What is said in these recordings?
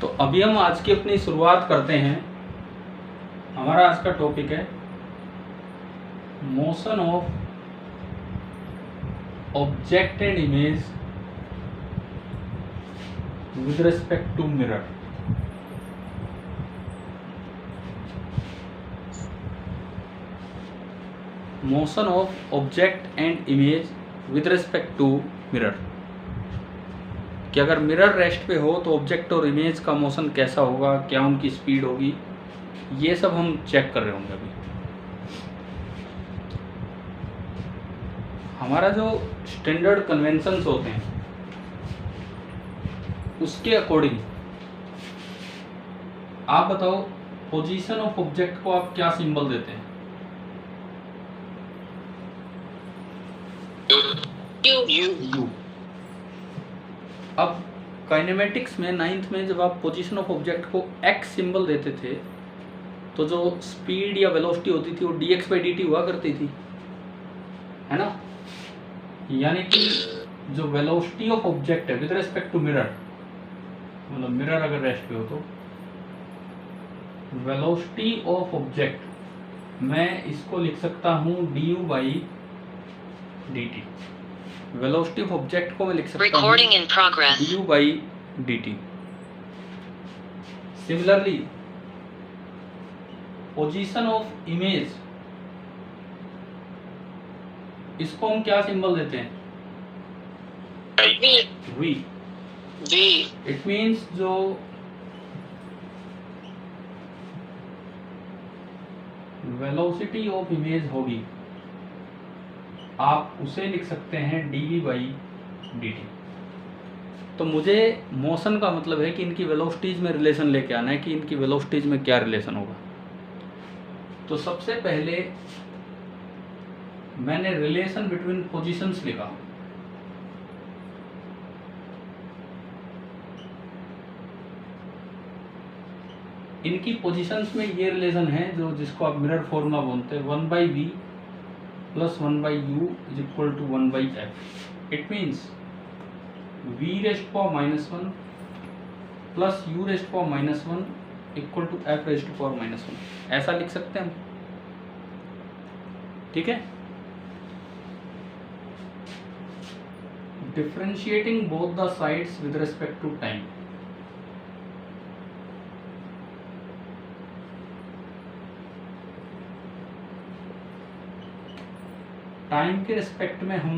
तो अभी हम आज की अपनी शुरुआत करते हैं। हमारा आज का टॉपिक है motion of object and image with respect to mirror. Motion of object and image with respect to mirror, कि अगर मिरर रेस्ट पे हो तो ऑब्जेक्ट और इमेज का मोशन कैसा होगा, क्या उनकी स्पीड होगी, ये सब हम चेक कर रहे होंगे। अभी हमारा जो स्टैंडर्ड कन्वेंशंस होते हैं उसके अकॉर्डिंग आप बताओ, पोजीशन ऑफ ऑब्जेक्ट को आप क्या सिंबल देते हैं? यू। अब काइनेमेटिक्स में 9th में जब आप पोजीशन ऑफ ऑब्जेक्ट को एक्स सिंबल देते थे तो जो स्पीड या वेलोसिटी होती थी वो dx/dt हुआ करती थी, है ना। यानी कि जो वेलोसिटी ऑफ ऑब्जेक्ट है विद रिस्पेक्ट टू मिरर, मतलब मिरर अगर रेस्ट पे हो तो वेलोसिटी ऑफ ऑब्जेक्ट मैं इसको लिख सकता हूँ du/dt। वेलोसिटी ऑफ ऑब्जेक्ट को मैं लिख सकता हूँ du/dt। Similarly position of image, इसको हम क्या सिंबल देते हैं? v। इट मीन्स जो वेलोसिटी ऑफ इमेज होगी आप उसे लिख सकते हैं dv/dt। तो मुझे मोशन का मतलब है कि इनकी वेलोसिटीज में रिलेशन लेके आना है कि इनकी वेलोसिटीज में क्या रिलेशन होगा। तो सबसे पहले मैंने रिलेशन बिटवीन पोजीशंस लिखा। इनकी पोजीशंस में ये रिलेशन है जो जिसको आप मिरर फॉर्मूला बोलते हैं, 1/v + 1/u = 1/f। It means v⁻⁻1 + u⁻⁻1 = f⁻⁻1। ऐसा लिख सकते हैं हम, ठीक है। Differentiating both the sides with respect to time. Time के रिस्पेक्ट में हम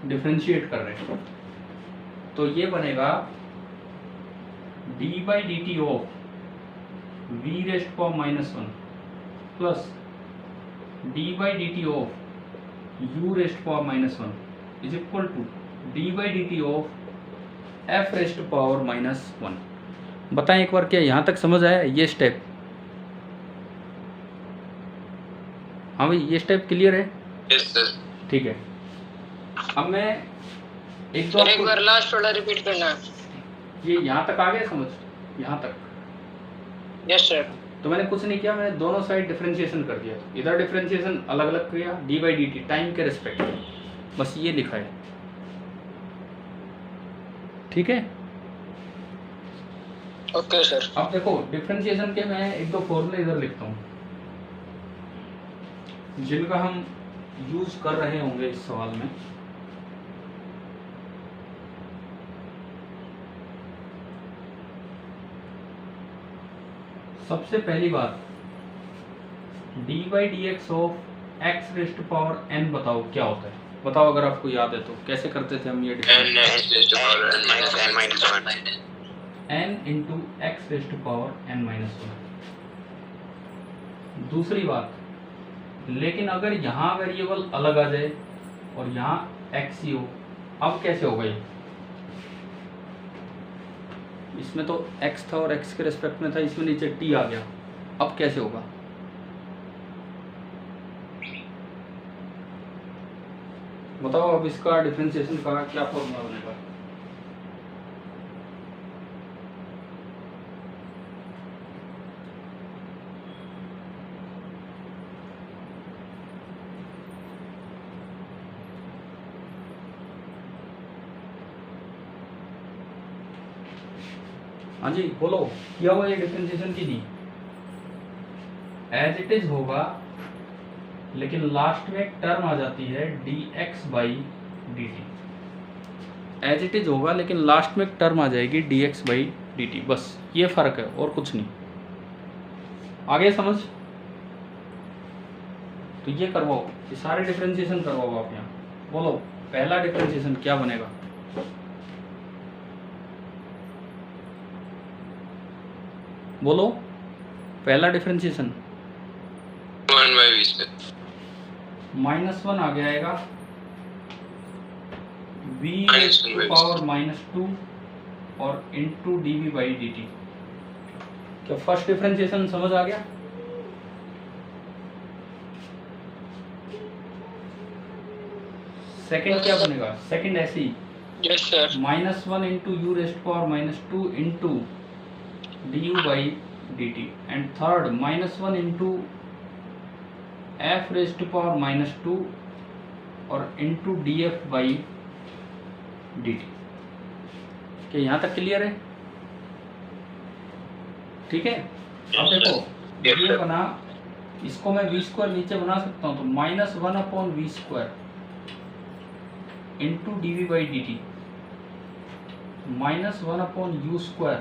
डिफरेंशिएट कर रहे हैं, तो ये बनेगा d/dt of v⁻⁻1 plus d/dt of u⁻⁻1 is equal to d/dt of f⁻⁻1। बताएं एक बार, क्या यहाँ तक समझ आया ये स्टेप? हाँ भाई, ये स्टेप क्लियर है? Yes sir. ठीक है। अब मैं एक बार लास्ट वाला रिपीट करना। ये यहाँ तक आ गया समझ? यहाँ तक? Yes sir. तो मैंने कुछ नहीं किया, मैंने दोनों साइड डिफरेंशिएशन कर दिया। इधर डिफरेंशिएशन अलग अलग किया d/dt टाइम के रिस्पेक्ट में, बस ये लिखा है, ठीक है। Okay sir. अब देखो डिफरेंशिएशन के मैं एक दो फॉर्मूले इधर लिखता हूँ जिनका हम यूज कर रहे होंगे इस सवाल में। सबसे पहली बात, d/dx ऑफ x⁻n बताओ क्या होता है? बताओ अगर आपको याद है तो कैसे करते थे हम ये n × x⁻n-1। दूसरी बात, लेकिन अगर यहाँ वेरिएबल अलग आ जाए और यहाँ x ही हो, अब कैसे होगा ये? इसमें तो x था और x के रिस्पेक्ट में था, इसमें नीचे t आ गया, अब कैसे होगा? बताओ अब इसका डिफरेंशिएशन का क्या फॉर्मूला बनेगा? हाँ जी बोलो, किया हुआ ये डिफरेंशिएशन की नहीं, एज इट इज होगा लेकिन लास्ट में एक टर्म आ जाती है dx by D T. As it is होगा लेकिन लास्ट में एक टर्म आ जाएगी dx बाई डी टी, बस ये फर्क है और कुछ नहीं। आगे समझ? तो ये करवाओ, ये सारे डिफरेंशिएशन करवाओ आप यहाँ। बोलो पहला डिफरेंशिएशन क्या बनेगा? बोलो पहला डिफरेंशिएशन -1 आ गया आएगा v पावर -2 और into D we by D t. क्या फर्स्ट डिफरेंशिएशन समझ आ गया? सेकंड क्या बनेगा? सेकंड ऐसे ही yes sir. -1 into u rest power -2 into D you by D t. And third -1 into f rest power -2 और into D F by D t. क्या यहाँ तक क्लियर है? ठीक है। अब देखो ये बना, इसको मैं v² नीचे बना सकता हूँ, तो -1/v² into D we by D T, -1/u²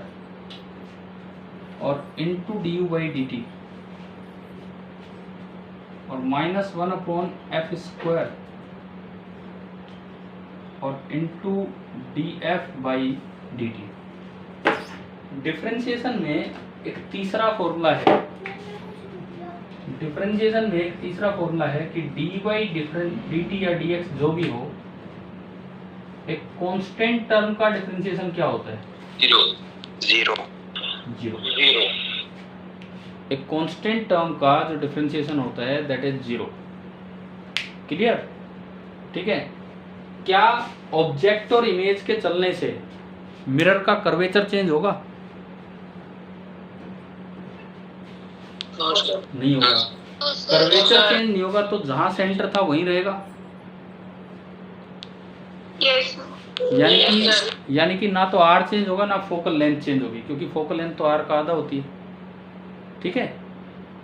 और into D you by D T, और -1/f² और into D F by D T. Differentiation में एक तीसरा फॉर्मूला है, डिफरेंशिएशन में एक तीसरा फॉर्मूला है कि डी बाई डी टी या डी एक्स जो भी हो, एक कांस्टेंट टर्म का डिफरेंशिएशन क्या होता है? जीरो। एक कांस्टेंट टर्म का जो डिफरेंशिएशन होता है दैट इज 0। क्लियर? ठीक है। क्या ऑब्जेक्ट और इमेज के चलने से मिरर का कर्वेचर चेंज होगा? नहीं होगा। कर्वेचर चेंज नहीं होगा तो जहां सेंटर था वहीं रहेगा। यानी कि ना तो आर चेंज होगा ना फोकल लेंथ चेंज होगी, क्योंकि फोकल लेंथ तो आर का आधा होती है। ठीक है।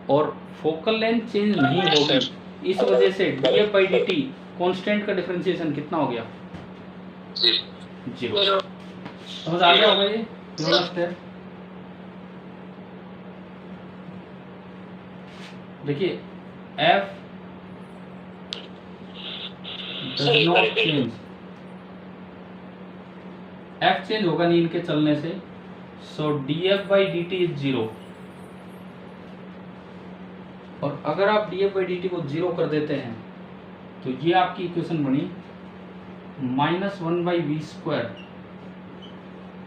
और फोकल लेंथ चेंज नहीं होगी, इस वजह से df by D T constant का डिफरेंशिएशन कितना हो गया? 0। समझ आ गया होगा ये? देखिए f does not change, f change होगा नहीं इनके चलने से, सो df by D T is 0। और अगर आप df बाई डी टी को 0 कर देते हैं तो ये आपकी इक्वेशन बनी -1/v²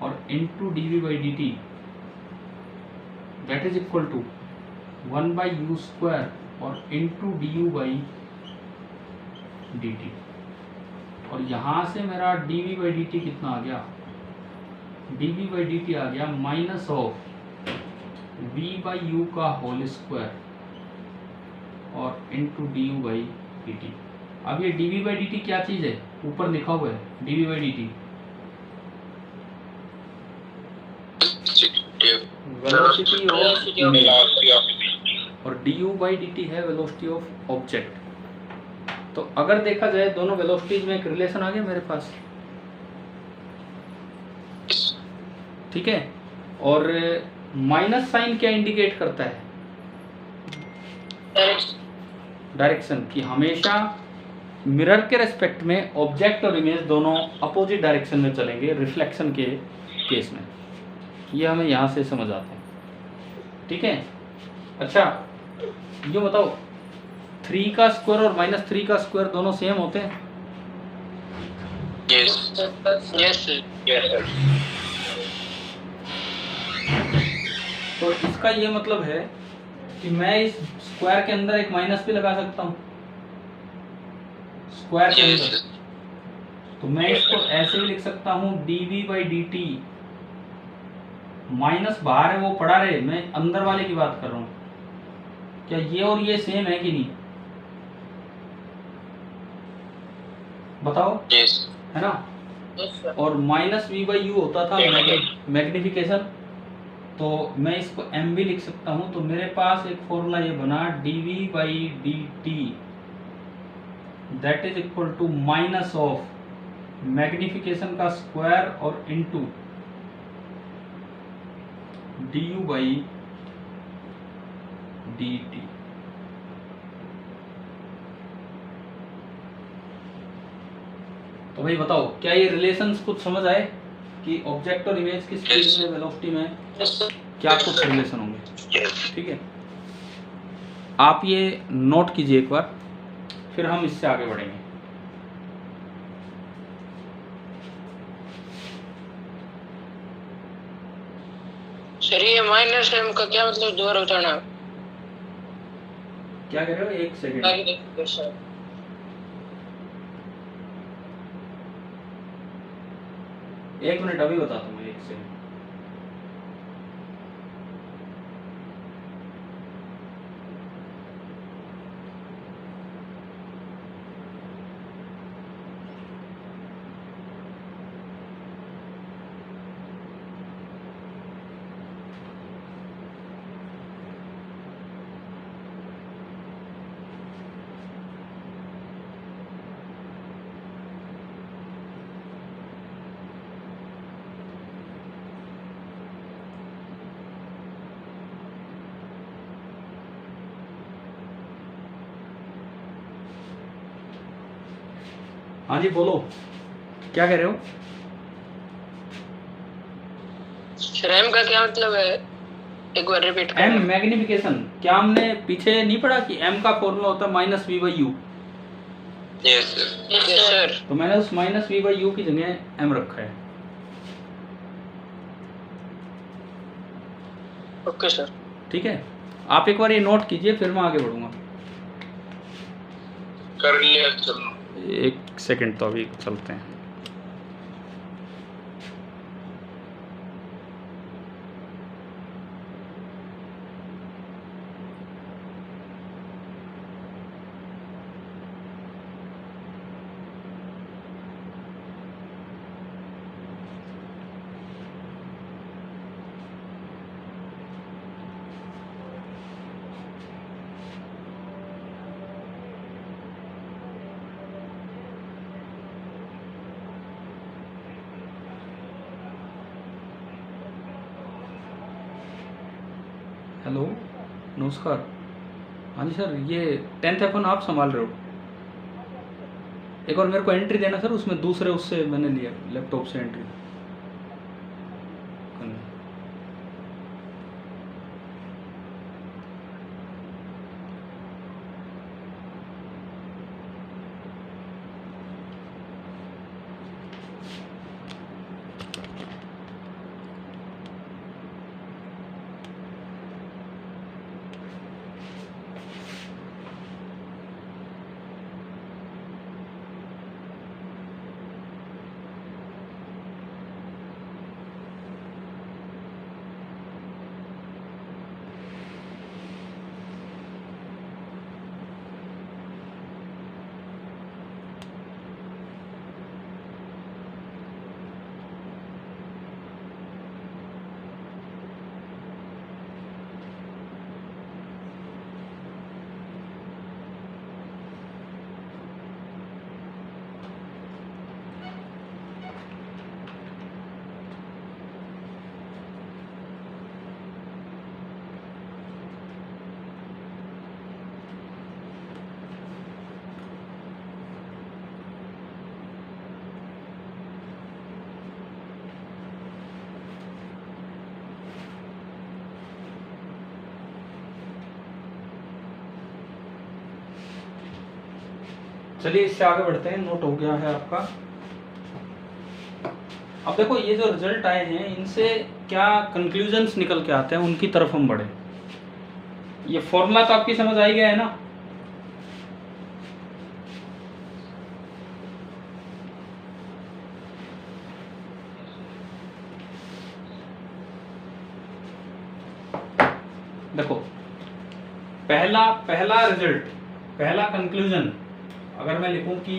और into D we by D T that is equal to 1/u² और into D you by D T. और यहाँ से मेरा d we by D t कितना आ गया? D we by D t आ गया -v/u का होल स्क्वायर और into D you by D t. अब ये d we by D t क्या चीज़ है? ऊपर लिखा हुआ है d we by D T velocity of image, और D you by D T है वेलोसिटी ऑफ ऑब्जेक्ट। तो अगर देखा जाए दोनों वेलोसिटीज में एक रिलेशन आ गया मेरे पास। ठीक है। और माइनस साइन क्या इंडिकेट करता है? डायरेक्शन, कि हमेशा मिरर के रेस्पेक्ट में ऑब्जेक्ट और इमेज दोनों अपोजिट डायरेक्शन में चलेंगे रिफ्लेक्शन के केस में। ये हमें यहाँ से समझ आता है। ठीक है। अच्छा ये बताओ 3 का स्क्वायर और -3 का स्क्वायर दोनों सेम होते हैं? Yes sir. तो इसका ये मतलब है कि मैं इस स्क्वायर के अंदर एक माइनस भी लगा सकता हूँ स्क्वायर के अंदर। तो मैं इसको ऐसे भी लिख सकता हूँ dv by D T, minus बाहर है वो पड़ा रहे, मैं अंदर वाले की बात कर रहा हूँ। क्या ये और ये सेम है कि नहीं? बताओ। यस है ना? Yes sir. और माइनस वी बाई यू होता था मैग्निफिकेशन। तो मैं इसको एम भी लिख सकता हूँ। तो मेरे पास एक फॉर्मूला ये बना D we by D T that is equal to minus of magnification का स्क्वायर और into D you by D T. तो भाई बताओ, क्या ये रिलेशंस कुछ समझ आए कि ऑब्जेक्ट और इमेज की स्पीड में, वेलोसिटी में क्या कुछ रिलेशन होंगे? ठीक है, आप ये नोट कीजिए एक बार, फिर हम इससे आगे बढ़ेंगे। सर ये माइनस एम का क्या मतलब दोबारा बताना? क्या कह रहे हो? एक सेकेंड, सर एक मिनट, अभी बताता हूँ, एक सेकेंड। हाँ जी बोलो, क्या कह रहे हो? सर एम का क्या मतलब है, एक बार रिपीट एम करना। मैग्निफिकेशन। क्या हमने पीछे नहीं पढ़ा कि एम का फॉर्मूला होता है minus V by U? Yes sir. तो मैंने उस माइनस वी बाई यू की जगह एम रखा है। Okay sir. ठीक है, आप एक बार ये नोट कीजिए, फिर मैं आगे बढ़ूंगा। कर लिया, चलो। एक सेकंड, तो अभी चलते हैं। हेलो, नमस्कार। हाँ जी सर, ये 10th F1 आप संभाल रहे हो? एक बार मेरे को एंट्री देना सर, उसमें दूसरे उससे मैंने लिया, लैपटॉप से एंट्री करनी। चलिए इससे आगे बढ़ते हैं। नोट हो गया है आपका। अब देखो, ये जो रिजल्ट आए हैं, इनसे क्या कंक्लूजन्स निकल के आते हैं, उनकी तरफ हम बढ़े। ये फॉर्मूला तो आपकी समझ आ ही गया है ना? देखो, पहला रिजल्ट, पहला कंक्लूजन अगर मैं लिखूं कि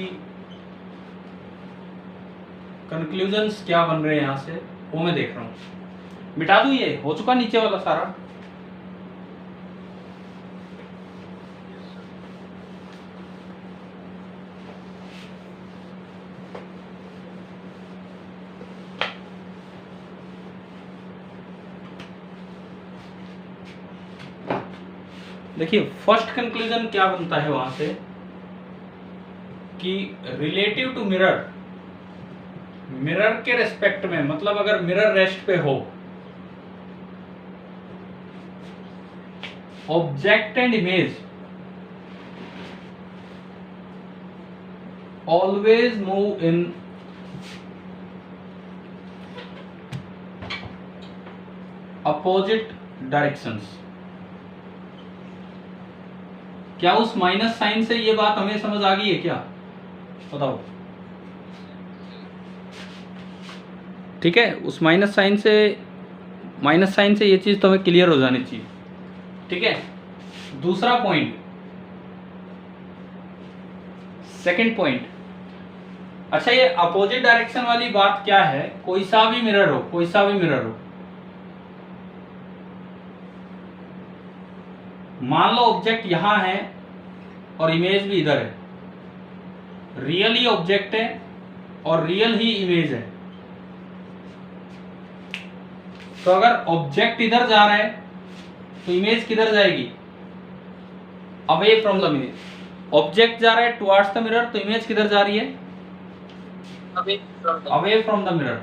कंक्लूजन्स क्या बन रहे हैं यहाँ से वो मैं देख रहा हूँ। मिटा दूं, ये हो चुका नीचे वाला सारा। देखिए फर्स्ट कंक्लूजन क्या बनता है वहां से कि रिलेटिव टू मिरर, मिरर के रेस्पेक्ट में, मतलब अगर मिरर रेस्ट पे हो, object and image always move in opposite directions. क्या उस माइनस साइन से ये बात हमें समझ आ गई है क्या? बताओ। ठीक है, उस माइनस साइन से ये चीज तो हमें क्लियर हो जानी चाहिए। ठीक है, दूसरा पॉइंट, सेकंड पॉइंट, अच्छा ये अपोजिट डायरेक्शन वाली बात क्या है? कोई सा भी मिरर हो, कोई सा भी मिरर हो, मान लो ऑब्जेक्ट यहां है और इमेज भी इधर है, रियल ही ऑब्जेक्ट है और रियल ही इमेज है, तो अगर ऑब्जेक्ट इधर जा रहा है तो इमेज किधर जाएगी? Away from the mirror. Object जा रहा है टुवर्ड्स द मिरर तो इमेज किधर जा रही है? Away from the mirror.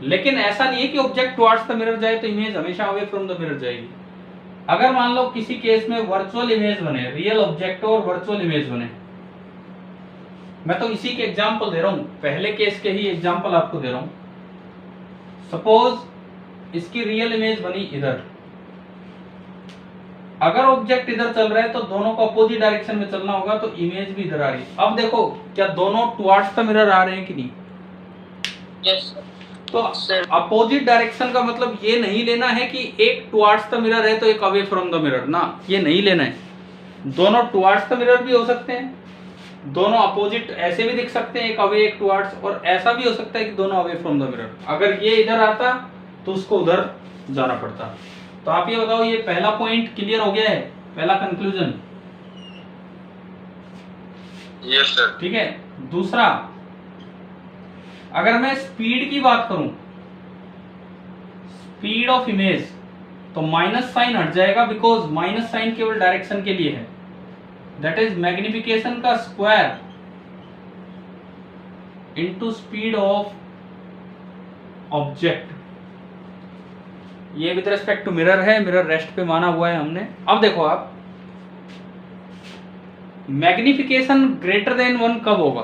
लेकिन ऐसा नहीं है कि ऑब्जेक्ट टुवर्ड्स द मिरर जाए तो इमेज हमेशा अवे फ्रॉम द मिरर जाएगी। अगर मान लो किसी केस में वर्चुअल इमेज बने, रियल ऑब्जेक्ट और वर्चुअल इमेज बने, मैं तो इसी के एग्जांपल दे रहा हूं, पहले केस के ही एग्जांपल आपको दे रहा हूं। सपोज इसकी रियल इमेज बनी इधर, अगर ऑब्जेक्ट इधर चल रहा है तो दोनों को अपोजिट डायरेक्शन में चलना होगा, तो इमेज भी इधर आ रही है। अब देखो क्या दोनों टुवर्ड्स द मिरर आ रहे हैं कि नहीं? यस। तो अपोजिट डायरेक्शन का मतलब ये नहीं लेना है कि एक टुवर्ड्स द मिरर है तो एक अवे फ्रॉम द मिरर, ना, ये नहीं लेना है। दोनों टुवर्ड्स द मिरर भी हो सकते हैं, दोनों अपोजिट ऐसे भी दिख सकते हैं, एक अवे एक टुवर्ड्स, और ऐसा भी हो सकता है कि दोनों अवे फ्रॉम द मिरर। अगर ये इधर आता तो उसको उधर जाना पड़ता। तो आप ये बताओ, ये पहला पॉइंट क्लियर हो गया है, पहला कंक्लूजन? Yes sir. ठीक है, दूसरा, अगर मैं स्पीड की बात करूं, स्पीड ऑफ इमेज, तो माइनस साइन हट जाएगा, बिकॉज माइनस साइन केवल डायरेक्शन के लिए है, दैट इज मैग्निफिकेशन का square into speed of object. ये विद रेस्पेक्ट टू मिरर है, मिरर रेस्ट पे माना हुआ है हमने। अब देखो आप, मैग्निफिकेशन ग्रेटर देन 1 कब होगा?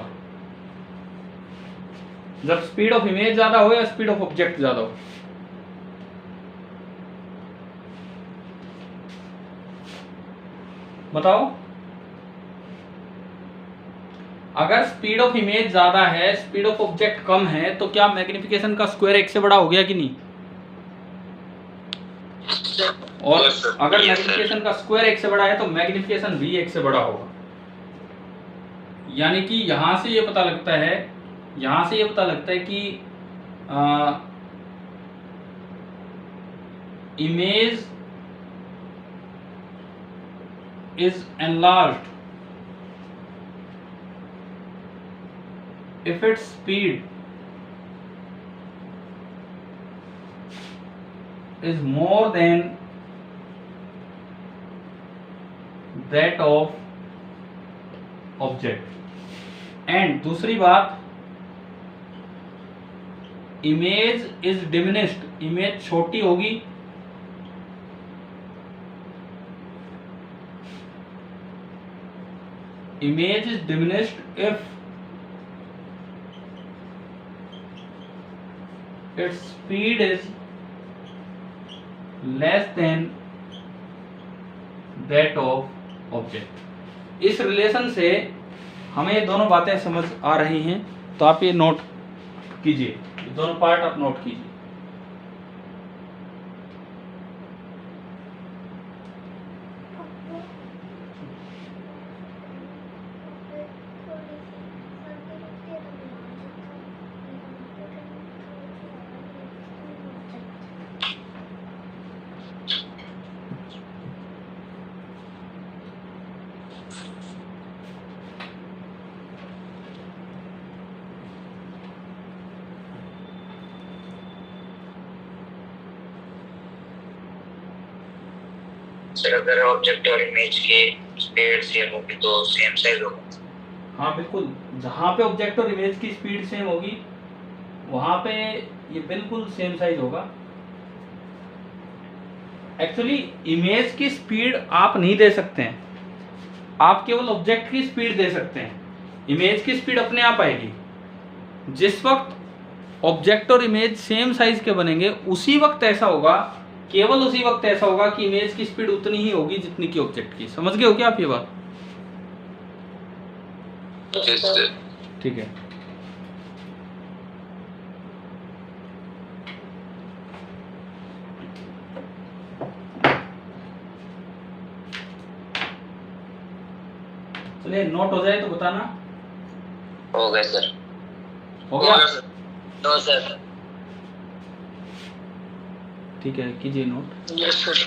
जब स्पीड ऑफ इमेज ज्यादा हो या स्पीड ऑफ ऑब्जेक्ट ज्यादा हो? बताओ। अगर स्पीड ऑफ इमेज ज्यादा है, स्पीड ऑफ ऑब्जेक्ट कम है, तो क्या मैग्निफिकेशन का स्क्वायर 1 से बड़ा हो गया कि नहीं? और अगर मैग्निफिकेशन का स्क्वायर 1 से बड़ा है तो मैग्निफिकेशन भी 1 से बड़ा होगा। यानी कि यहां से ये पता लगता है, कि image is enlarged if its speed is more than that of object। and दूसरी बात, इमेज इज डिमिनिश्ड, इमेज छोटी होगी, image is diminished if its speed is less than that of object। इस रिलेशन से हमें ये दोनों बातें समझ आ रही हैं, तो आप ये नोट कीजिए, ये दोनों पार्ट आप नोट कीजिए। सर अगर ऑब्जेक्ट और इमेज की स्पीड सेम होगी तो सेम साइज होगा। हाँ बिल्कुल, जहाँ पे ऑब्जेक्ट और इमेज की स्पीड सेम होगी वहाँ पे ये बिल्कुल सेम साइज होगा। एक्चुअली इमेज की स्पीड आप नहीं दे सकते हैं, आप केवल ऑब्जेक्ट की स्पीड दे सकते हैं। इमेज की स्पीड अपने आप आएगी। जिस वक्त ऑब्जेक्ट और इमेज सेम साइज के बनेंगे उसी वक्त ऐसा होगा, केवल उसी वक्त ऐसा होगा कि इमेज की स्पीड उतनी ही होगी जितनी की ऑब्जेक्ट की। समझ गए हो क्या आप ये बात? ठीक है। चलिए नोट हो जाए तो बताना। हो गए सर। हो गया? No sir. ठीक है, कीजिए नोट। Yes sir.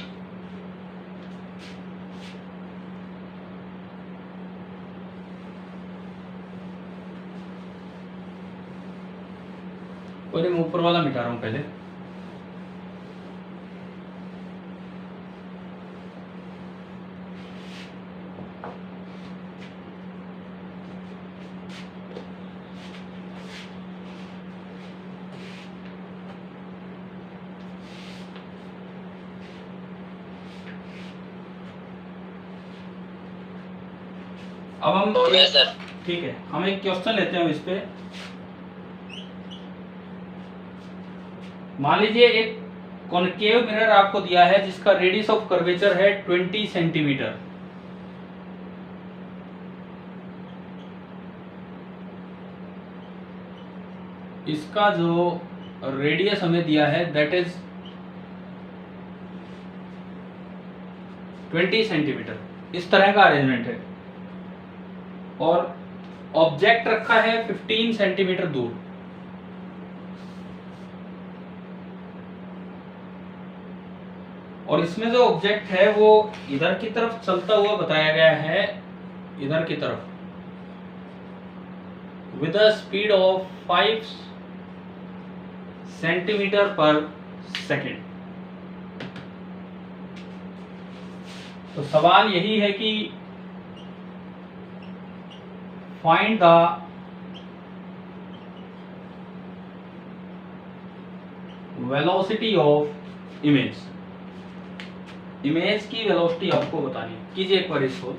पहले मैं ऊपर वाला मिटा रहा हूँ पहले। अब हम हो गया सर। ठीक है, हम एक क्वेश्चन लेते हैं इस पे। मान लीजिए एक कॉनकेव मिरर आपको दिया है जिसका रेडियस ऑफ कर्वेचर है 20 सेंटीमीटर। इसका जो रेडियस हमें दिया है दैट इज 20 सेंटीमीटर। इस तरह का अरेंजमेंट है और ऑब्जेक्ट रखा है 15 सेंटीमीटर दूर। और इसमें जो ऑब्जेक्ट है वो इधर की तरफ चलता हुआ बताया गया है, इधर की तरफ, with a speed of 5 centimetre पर सेकेंड। तो सवाल यही है कि find the velocity of image. Image की वेलोसिटी आपको बतानी है। कीजिए एक बार इसको।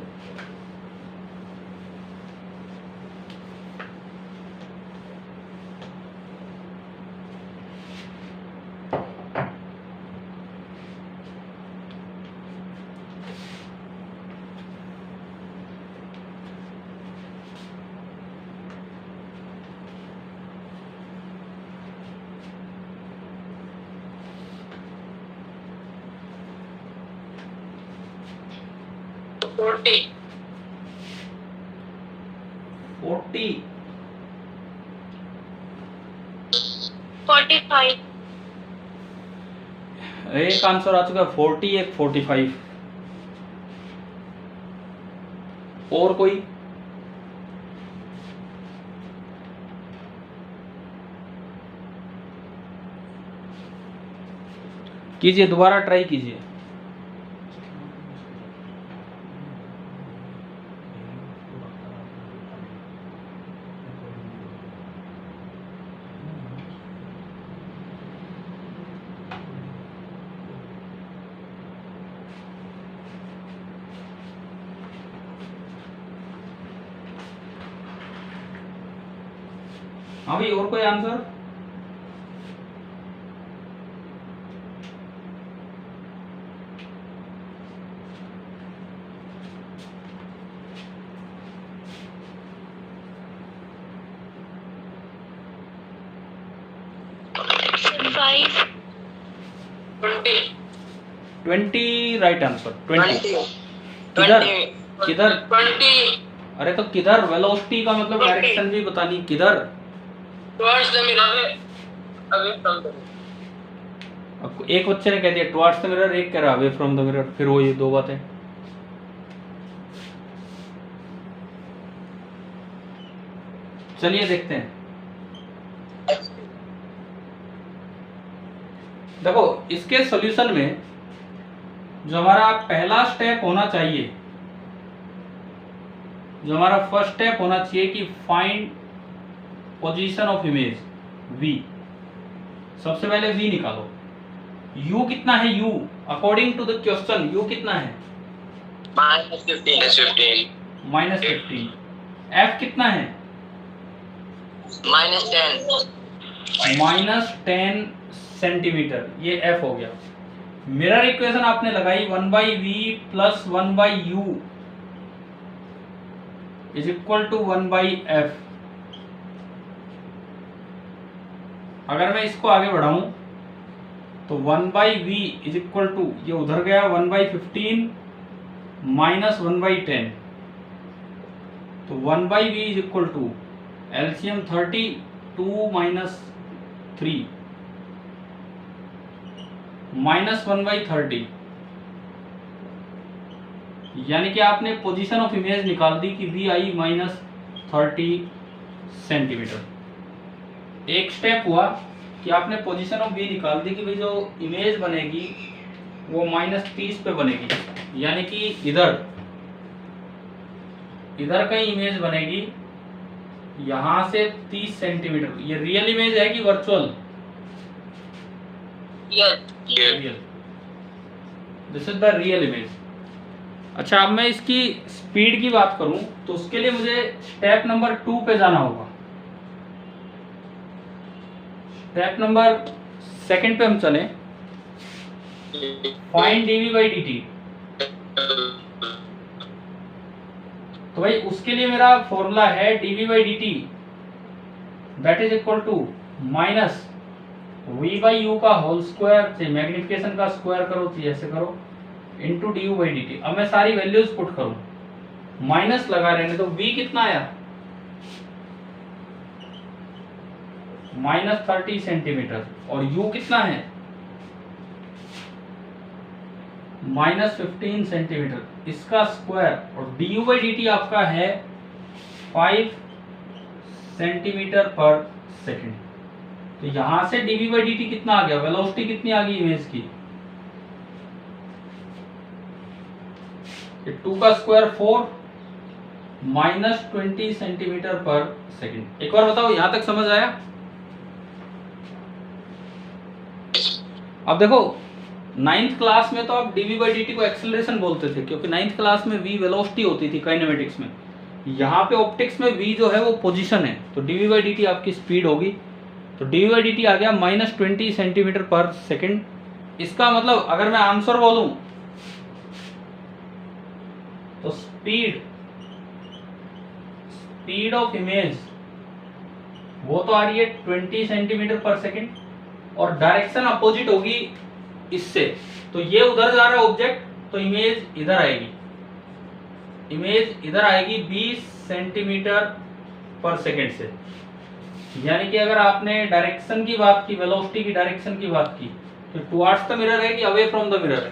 फोर्टी 45 एक आंसर आ चुका है 40, एक 45। और कोई? कीजिए, दोबारा ट्राई कीजिए। हाँ भाई, और कोई आंसर? Five 20 right answer. 20 किधर? किधर? 20 अरे तो किधर? वेलोसिटी का मतलब 20 डायरेक्शन भी बतानी। किधर? towards the mirror, away from the mirror. अब एक बच्चे ने कह दिया टुवर्ड्स द मिरर, एक कह रहा अवे फ्रॉम द मिरर, फिर वो ये दो बातें। चलिए देखते हैं। देखो इसके सॉल्यूशन में जो हमारा पहला स्टेप होना चाहिए, जो हमारा फर्स्ट स्टेप होना चाहिए कि find position of image v। सबसे पहले v निकालो। u कितना है? u according to the question u कितना है? -15 -15। f कितना है? -10 -10 सेंटीमीटर। ये f हो गया। मिरर इक्वेशन आपने लगाई 1/v plus 1/u is equal to 1/f। अगर मैं इसको आगे बढ़ाऊं तो 1/v इज इक्वल टू, ये उधर गया 1/15 माइनस 1/10, तो 1/v is equal to LCM 32 minus 3 minus 1/30, यानी कि आपने पोजीशन ऑफ इमेज निकाल दी कि वी आई -30 सेंटीमीटर। एक स्टेप हुआ कि आपने पोजीशन ऑफ वी निकाल दी कि भाई जो इमेज बनेगी वो -30 पे बनेगी, यानी कि इधर कहीं इमेज बनेगी यहां से 30 सेंटीमीटर। ये रियल इमेज है कि virtual? Real. This is the real image. अच्छा, अब मैं इसकी स्पीड की बात करूं तो उसके लिए मुझे स्टेप नंबर 2 पे जाना होगा। स्टेप नंबर 2 पे हम चलें। Find dv/dt। तो भाई उसके लिए मेरा फॉर्मूला है dv/dt that is equal to minus v/u का होल स्क्वायर, चाहे मैग्निफिकेशन का स्क्वायर करो चाहे ऐसे करो, इंटू du/dt। अब मैं सारी वैल्यूज पुट करूं, माइनस लगा रहने तो v कितना आया? -30 सेंटीमीटर। और u कितना है? -15 सेंटीमीटर, इसका स्क्वायर। और du/dt आपका है 5 सेंटीमीटर पर सेकेंड। तो यहां से dv/dt कितना आ गया? वेलोसिटी कितनी आ गई इमेज की? 2 का स्क्वायर 4 -20 सेंटीमीटर पर सेकेंड। एक बार बताओ, यहां तक समझ आया? अब देखो, 9th क्लास में तो आप dv/dt को एक्सेलरेशन बोलते थे, क्योंकि 9th क्लास में v वेलोसिटी होती थी काइनेमेटिक्स में। यहाँ पे ऑप्टिक्स में v जो है वो पोजीशन है, तो dv/dt आपकी स्पीड होगी। तो dv/dt आ गया -20 सेंटीमीटर पर सेकेंड। इसका मतलब अगर मैं आंसर बोलूं तो स्पीड ऑफ इमेज वो तो आ रही है 20 सेंटीमीटर पर सेकेंड, और डायरेक्शन अपोजिट होगी इससे। तो ये उधर जा रहा है ऑब्जेक्ट, तो इमेज इधर आएगी। इमेज इधर आएगी 20 सेंटीमीटर पर सेकेंड से। यानी कि अगर आपने डायरेक्शन की बात की, वेलोसिटी की डायरेक्शन की बात की, तो टुवर्ड्स द मिरर है कि अवे फ्रॉम द मिरर है?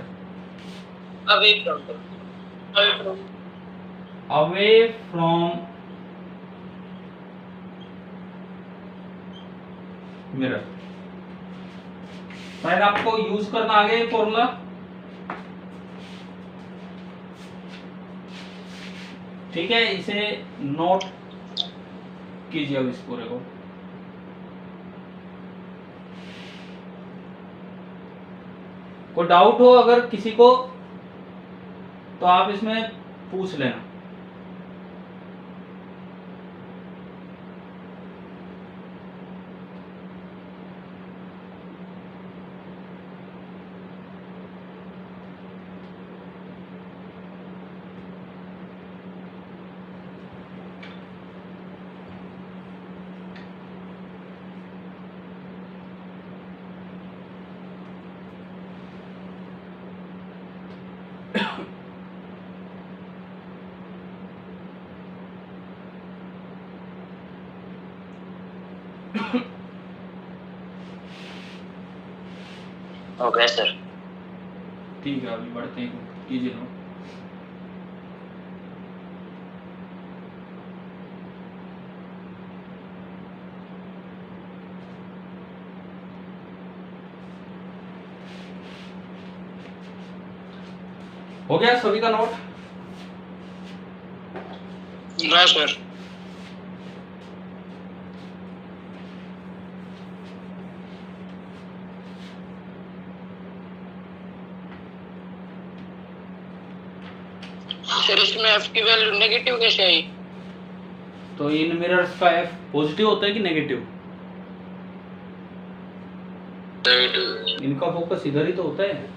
Away from mirror. शायद आपको यूज करना आ गया फॉर्मूला। ठीक है, इसे नोट कीजिए अब इस पूरे को। कोई डाउट हो अगर किसी को तो आप इसमें पूछ लेना। हो गया सर। ठीक है, अभी बढ़ते हैं, कीजिए नोट। हो गया सभी का नोट? हाँ सर। सर इसमें एफ की वैल्यू नेगेटिव कैसे आई? तो इन मिरर्स का एफ पॉजिटिव होता है कि नेगेटिव? इनका फोकस इधर ही तो होता है,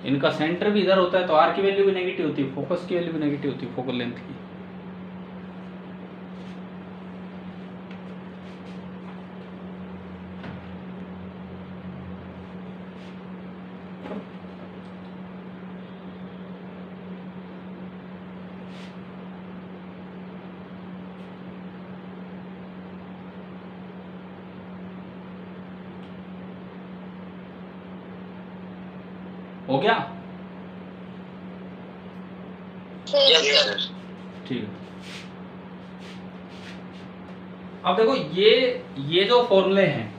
इनका सेंटर भी इधर होता है, तो आर की वैल्यू भी नेगेटिव होती है, फोकस की वैल्यू भी नेगेटिव होती है, फोकल लेंथ की। हो गया? Yes sir. ठीक है। अब देखो ये जो फॉर्मूले हैं,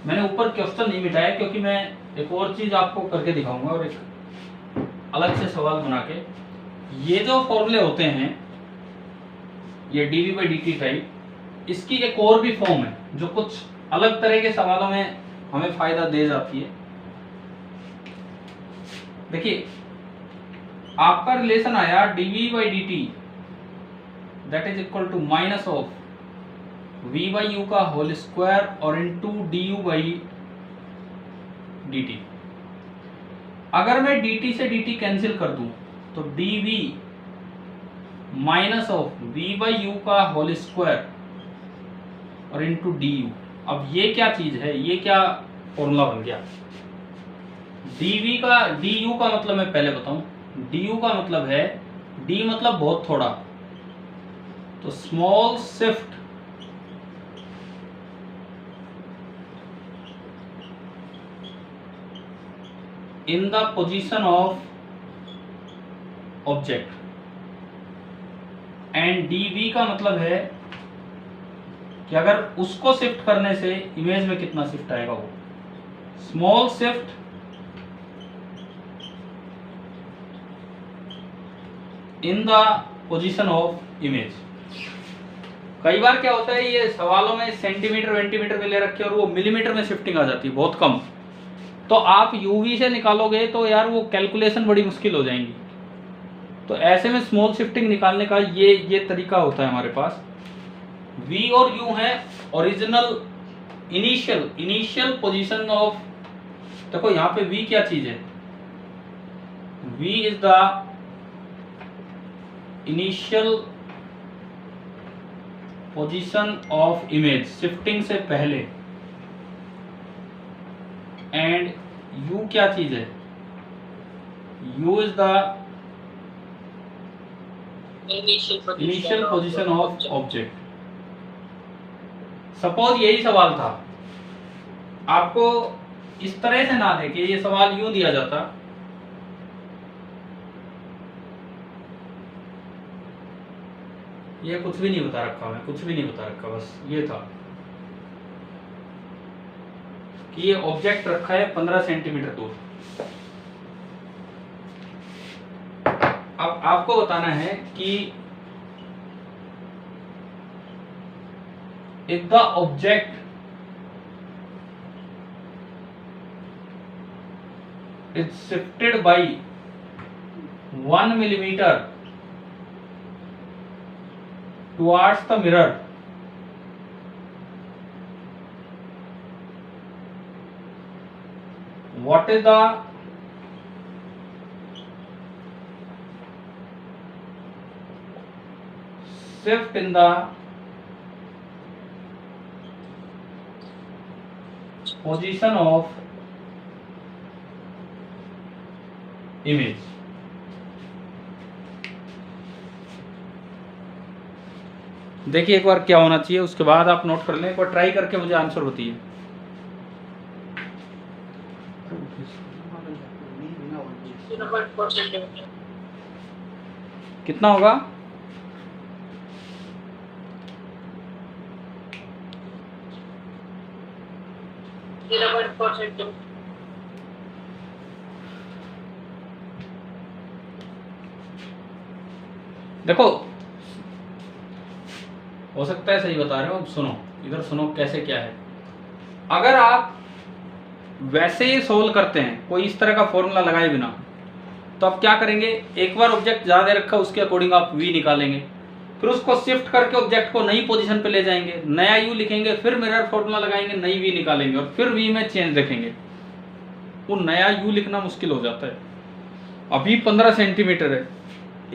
मैंने ऊपर क्वेश्चन नहीं मिटाया क्योंकि मैं एक और चीज आपको करके दिखाऊंगा और एक अलग से सवाल बना के। ये जो फॉर्मूले होते हैं, ये dv/dt टाइप, इसकी एक और भी फॉर्म है जो कुछ अलग तरह के सवालों में हमें फायदा दे जाती है। देखिए आपका रिलेशन आया dv/dt that is equal to minus of v/u का होल स्क्वायर और इनटू du/dt। अगर मैं dt से dt कैंसिल कर दूं तो dv माइनस ऑफ v/u का होल स्क्वायर और इनटू du। अब ये क्या चीज है, ये क्या फॉर्मूला बन गया? du का मतलब मैं पहले बताऊं, du का मतलब है, d मतलब बहुत थोड़ा, तो small shift in the position of object, and dv का मतलब है कि अगर उसको शिफ्ट करने से इमेज में कितना शिफ्ट आएगा, वो small shift in the position of image. कई बार क्या होता है, ये सवालों में सेंटीमीटर वेंटीमीटर में ले रखे और वो मिलीमीटर में शिफ्टिंग आ जाती है बहुत कम, तो आप यूवी से निकालोगे तो यार वो कैलकुलेशन बड़ी मुश्किल हो जाएंगी। तो ऐसे में स्मॉल शिफ्टिंग निकालने का ये तरीका होता है हमारे पास। v और u है ओरिजिनल इनिशियल पोजीशन ऑफ, देखो यहाँ पे v क्या चीज है, v is the initial position of image shifting से पहले, एंड u क्या चीज है, u is the initial position of object. Suppose यही सवाल था, आपको इस तरह से ना देखे, ये सवाल यूं दिया जाता, ये कुछ भी नहीं बता रखा, मैं कुछ भी नहीं बता रखा, बस ये था कि ये ऑब्जेक्ट रखा है 15 सेंटीमीटर दूर। अब आपको बताना है कि if the object is shifted by 1 millimeter towards the mirror, what is the shift in the position of image? देखिए एक बार क्या होना चाहिए, उसके बाद आप नोट कर लें, एक बार ट्राई करके मुझे आंसर बताइए। कितना होगा? 4 देखो हो सकता है सही बता रहे हो, अब सुनो इधर सुनो कैसे क्या है। अगर आप वैसे ही सोल्व करते हैं कोई इस तरह का फॉर्मूला लगाए बिना, तो आप क्या करेंगे, एक बार ऑब्जेक्ट जहां दे रखा उसके अकॉर्डिंग आप v निकालेंगे, फिर उसको शिफ्ट करके ऑब्जेक्ट को नई पोजीशन पे ले जाएंगे, नया u लिखेंगे, फिर मिरर फॉर्मूला लगाएंगे, नई v निकालेंगे और फिर v में चेंज देखेंगे। वो नया u लिखना मुश्किल हो जाता है। अभी 15 सेंटीमीटर है,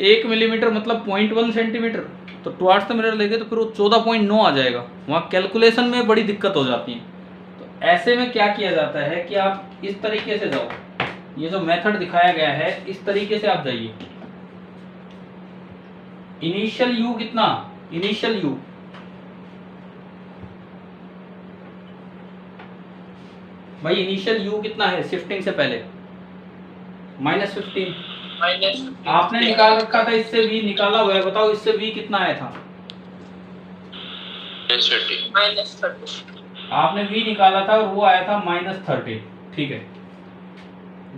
1 मिलीमीटर मतलब 0.1 सेंटीमीटर, तो टुवार्ड्स द मिरर लेंगे तो फिर वो 14.9 आ जाएगा। वहाँ कैलकुलेशन में बड़ी दिक्कत हो जाती है। तो ऐसे में क्या किया जाता है कि आप इस तरीके से जाओ, ये जो मेथड दिखाया गया है इस तरीके से आप जाइए। इनिशियल u कितना, इनिशियल u भाई इनिशियल u कितना है शिफ्टिंग से पहले, -15। आपने निकाल रखा था, इससे v निकाला हुआ है, बताओ इससे v कितना आया था, -30। आपने v निकाला था और वो आया था -30। ठीक है,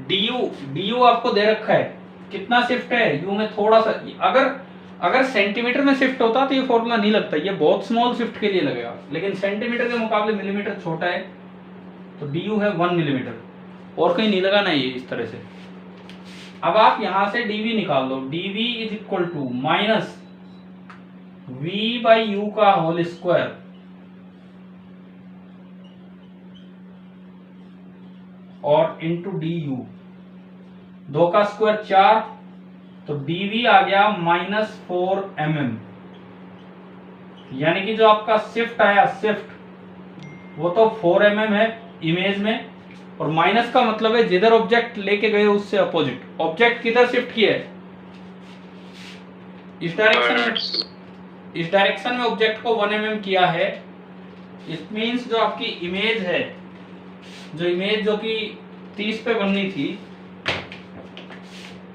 du आपको दे रखा है, कितना शिफ्ट है u में थोड़ा सा, अगर सेंटीमीटर में शिफ्ट होता तो ये फॉर्मूला नहीं लगता, ये बहुत स्मॉल शिफ्ट के लिए लगेगा, लेकिन सेंटीमीटर के मुकाबले मिलीमीटर छोटा है तो du है 1 मिलीमीटर, और कहीं नहीं लगाना है ये इस तरह से। अब आप यहां से dv निकाल लो, dv is equal to minus v by u का होल स्क्वायर और इंटू du, 2 का स्क्वायर 4, तो dv आ गया -4 mm, यानी कि जो आपका शिफ्ट आया, शिफ्ट वो तो 4 mm है इमेज में, और माइनस का मतलब है जिधर ऑब्जेक्ट लेके गए उससे अपोजिट, ऑब्जेक्ट किधर शिफ्ट किया है, इस डायरेक्शन में, इस डायरेक्शन में ऑब्जेक्ट को 1 mm किया है। इट मींस जो आपकी इमेज है, जो इमेज जो कि 30 पे बननी थी,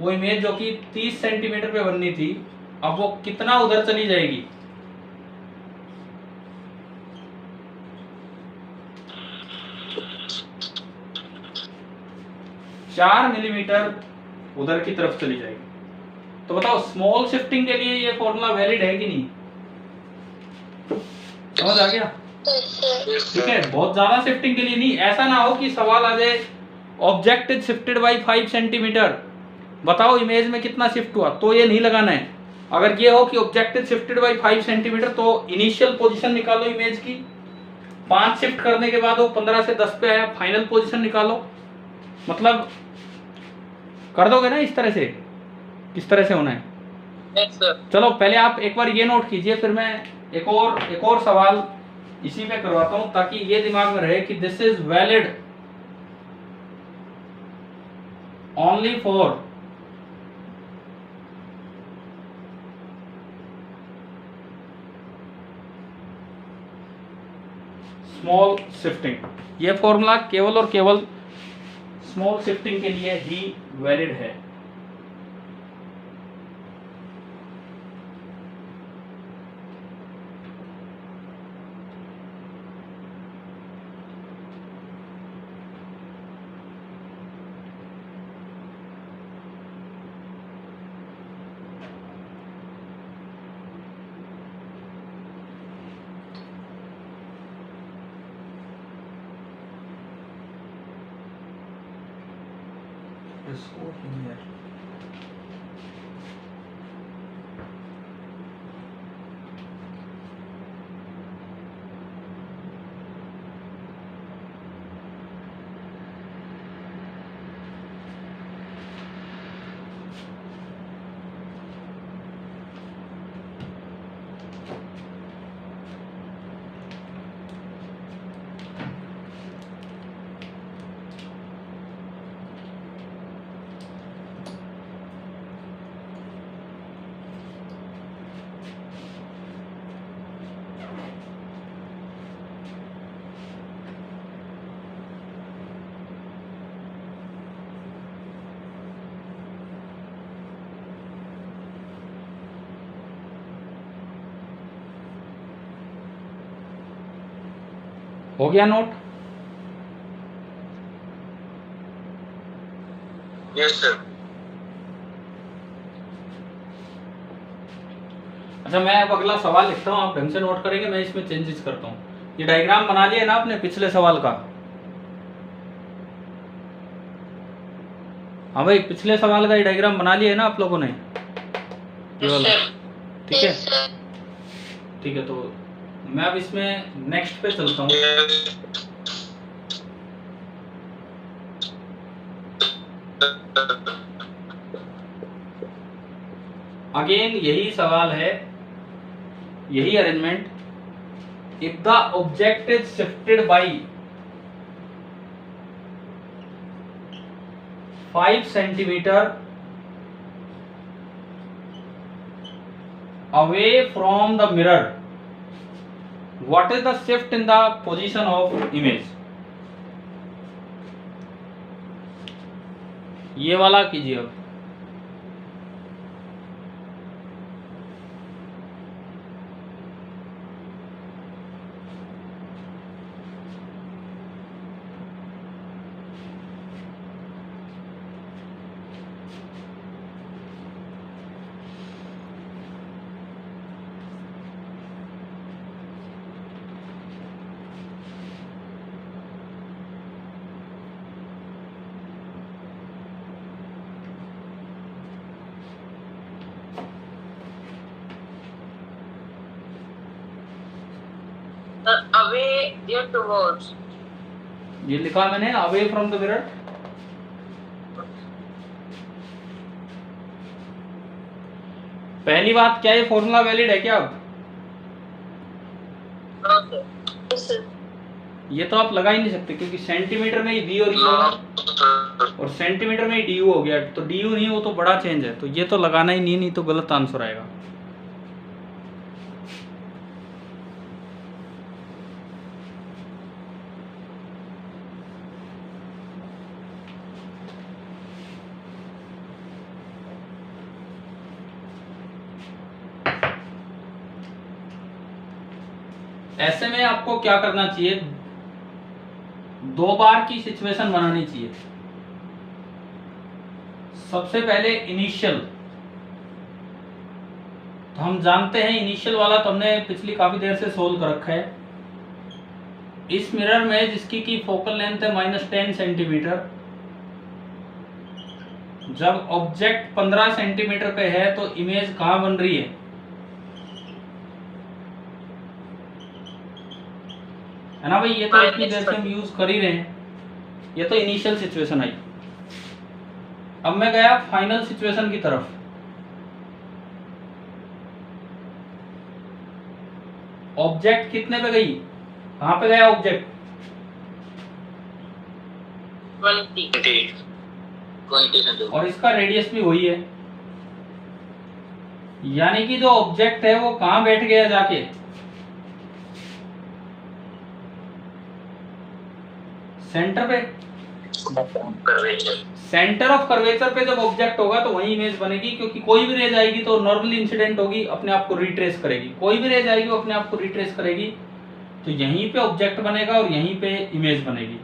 वो इमेज जो कि 30 सेंटीमीटर पे बननी थी, अब वो कितना उधर चली जाएगी, 4 मिलीमीटर उधर की तरफ चली जाएगी। तो बताओ स्मॉल शिफ्टिंग के लिए ये फॉर्मूला वैलिड है कि नहीं, समझ आ गया? ठीक है, बहुत ज्यादा शिफ्टिंग के लिए नहीं। ऐसा ना हो कि सवाल आ जाए object is shifted by 5 centimetre, बताओ इमेज में कितना शिफ्ट हुआ, तो ये नहीं लगाना है। अगर ये हो कि object is shifted by 5 centimetre, तो इनिशियल पोजीशन निकालो इमेज की, 5 शिफ्ट करने के बाद वो 15 से 10 पे आया, फाइनल पोजीशन निकालो, मतलब कर दोगे ना इस तरह से, किस तरह से होना है। Yes sir. चलो पहले आप एक बार ये नोट कीजिए, फिर मैं एक और सवाल इसी पे करवाता हूं, ताकि ये दिमाग में रहे कि this is valid only for small shifting. ये फॉर्मूला केवल और केवल स्मॉल शिफ्टिंग के लिए ही वैलिड है। इसको here. हो गया नोट? Yes sir. अच्छा, मैं अब अगला सवाल लिखता हूँ, आप ढंग से नोट करेंगे, मैं इसमें चेंजेस करता हूँ। ये डायग्राम बना लिया ना आपने पिछले सवाल का? हाँ भाई, पिछले सवाल का ये डायग्राम बना लिया है ना आप लोगों ने? ये वाला, ठीक है? ठीक है, तो मैं अब इसमें नेक्स्ट पे चलता हूँ। अगेन यही सवाल है, यही arrangement. If the object is shifted by 5 centimetre away from the mirror, what is the shift in the position of image? ये वाला कीजिए अब। Away या towards? ये लिखा मैंने, अवे फ्रॉम द मिरर। पहली बात क्या, ये फॉर्मूला वैलिड है क्या? अब ये तो आप लगा ही नहीं सकते, क्योंकि सेंटीमीटर में ही वी और यू होगा और सेंटीमीटर में ही डी यू हो गया, तो डी यू नहीं, वो तो बड़ा चेंज है, तो ये तो लगाना ही नहीं तो गलत आंसर आएगा। ऐसे में आपको क्या करना चाहिए, 2 बार की सिचुएशन बनानी चाहिए। सबसे पहले इनिशियल, तो हम जानते हैं इनिशियल वाला तो हमने पिछली काफी देर से सोल्व कर रखा है। इस मिरर में जिसकी की फोकल लेंथ है -10 सेंटीमीटर, जब ऑब्जेक्ट 15 सेंटीमीटर पे है तो इमेज कहाँ बन रही है ना भाई? ये तो इतनी देर से हम यूज कर ही रहे हैं। ये तो इनिशियल सिचुएशन आई। अब मैं गया फाइनल सिचुएशन की तरफ। ऑब्जेक्ट कितने पे गई, कहां पे गया ऑब्जेक्ट? 20 और इसका रेडियस भी वही है, यानी कि जो ऑब्जेक्ट है वो कहां बैठ गया जाके? सेंटर पे। सेंटर ऑफ कर्वेचर पे जब ऑब्जेक्ट होगा तो वही इमेज बनेगी, क्योंकि कोई भी रेज आएगी तो नॉर्मली इंसिडेंट होगी, अपने आप को रिट्रेस करेगी। कोई भी रेज आएगी वो अपने आप को रिट्रेस करेगी, तो यहीं पे ऑब्जेक्ट बनेगा और यहीं पे इमेज बनेगी।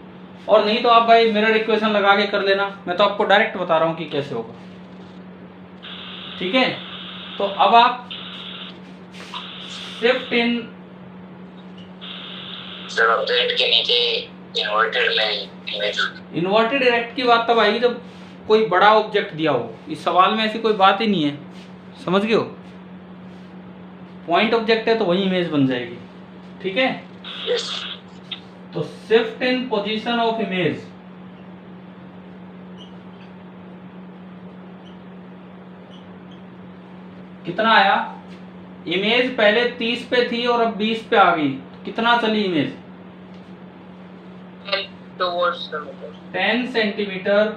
और नहीं तो आप भाई मिरर इक्वेशन लगा के कर लेना, मैं तो आपको डायरेक्ट बता रहा हूँ कि कैसे होगा। ठीक है, तो अब आप शिफ्ट इन, सर ऑब्जेक्ट के नीचे इन्वर्टेड में इमेज, इन्वर्टेड इरेक्ट की बात तब आएगी जब कोई बड़ा ऑब्जेक्ट दिया हो। इस सवाल में ऐसी कोई बात ही नहीं है, समझ गए हो? पॉइंट ऑब्जेक्ट है तो वही इमेज बन जाएगी। ठीक है, यस। तो shift in position of image, कितना आया? इमेज पहले 30 पे थी और अब 20 पे आ गई, कितना चली इमेज? 10 सेंटीमीटर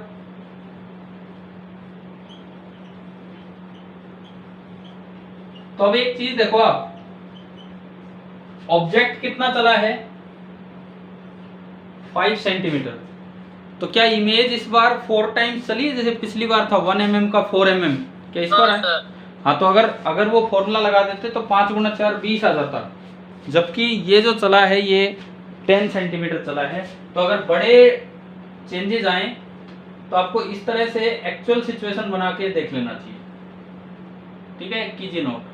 तो अब एक चीज देखो आप, ऑब्जेक्ट कितना चला है? 5 सेंटीमीटर। तो क्या इमेज इस बार 4 टाइम्स चली है, जैसे पिछली बार था 1 mm का 4 mm? क्या इस बार है? हाँ, तो अगर वो फॉर्मूला लगा देते तो 5 × 4 20 आ जाता, जबकि ये जो चला है ये 10 सेंटीमीटर चला है। तो अगर बड़े चेंजेस आए तो आपको इस तरह से एक्चुअल सिचुएशन बना के देख लेना चाहिए। ठीक है, कीजिए नोट।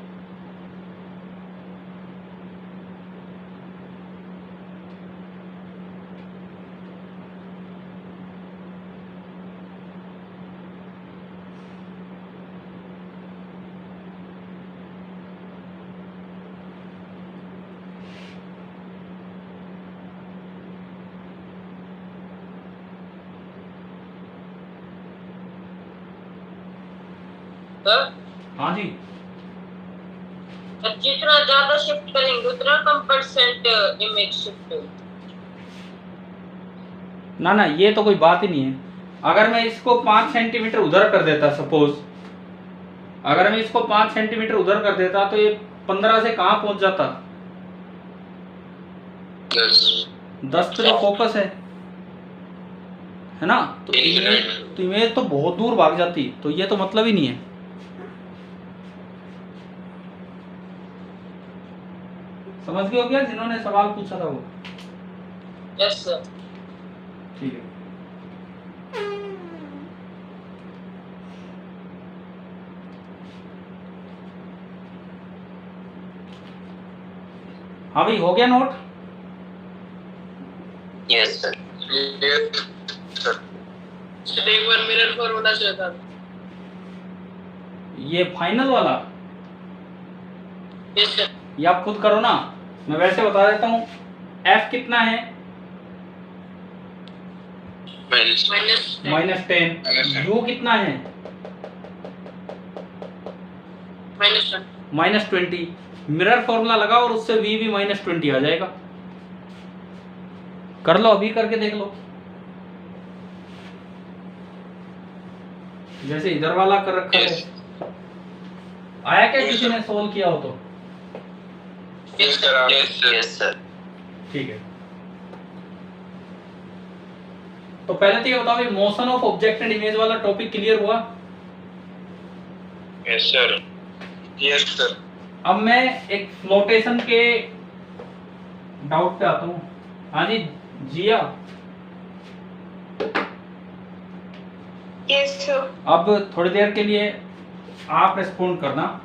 सर हाँ जी, जितना ज्यादा शिफ्ट करेंगे उतना कम परसेंट इमेज शिफ्ट होगी। ना ना, ये तो कोई बात ही नहीं है। अगर मैं इसको 5 सेंटीमीटर उधर कर देता, सपोज अगर मैं इसको 5 सेंटीमीटर उधर कर देता तो ये 15 से कहाँ पहुंच जाता? 10 पे जो फोकस है ना, तो इमेज तो बहुत दूर भाग जाती, तो ये तो मतलब ही नहीं है। समझ गए हो क्या जिन्होंने सवाल पूछा था वो? Yes sir. ठीक है। हाँ भाई, हो गया नोट? Yes sir. सर एक बार मिरर फॉर्मूला से बता दो। ये फाइनल वाला यस सर। ये आप खुद करो ना, मैं वैसे बता देता हूँ। F कितना है? -10। U कितना है? -20। मिरर फॉर्मूला लगाओ और उससे V भी -20 आ जाएगा। कर लो, अभी करके देख लो। जैसे इधर वाला कर रखा है। आया क्या? किसी ने सोल्व किया हो तो? Yes sir. ठीक है। तो पहले तो ये बताओ, ये motion of object and image वाला टॉपिक क्लियर हुआ? Yes sir. Yes sir. अब मैं एक फ्लोटेशन के डाउट पे आता हूँ। हाँ जी जिया। Yes sir. अब थोड़ी देर के लिए आप रिस्पॉन्ड करना।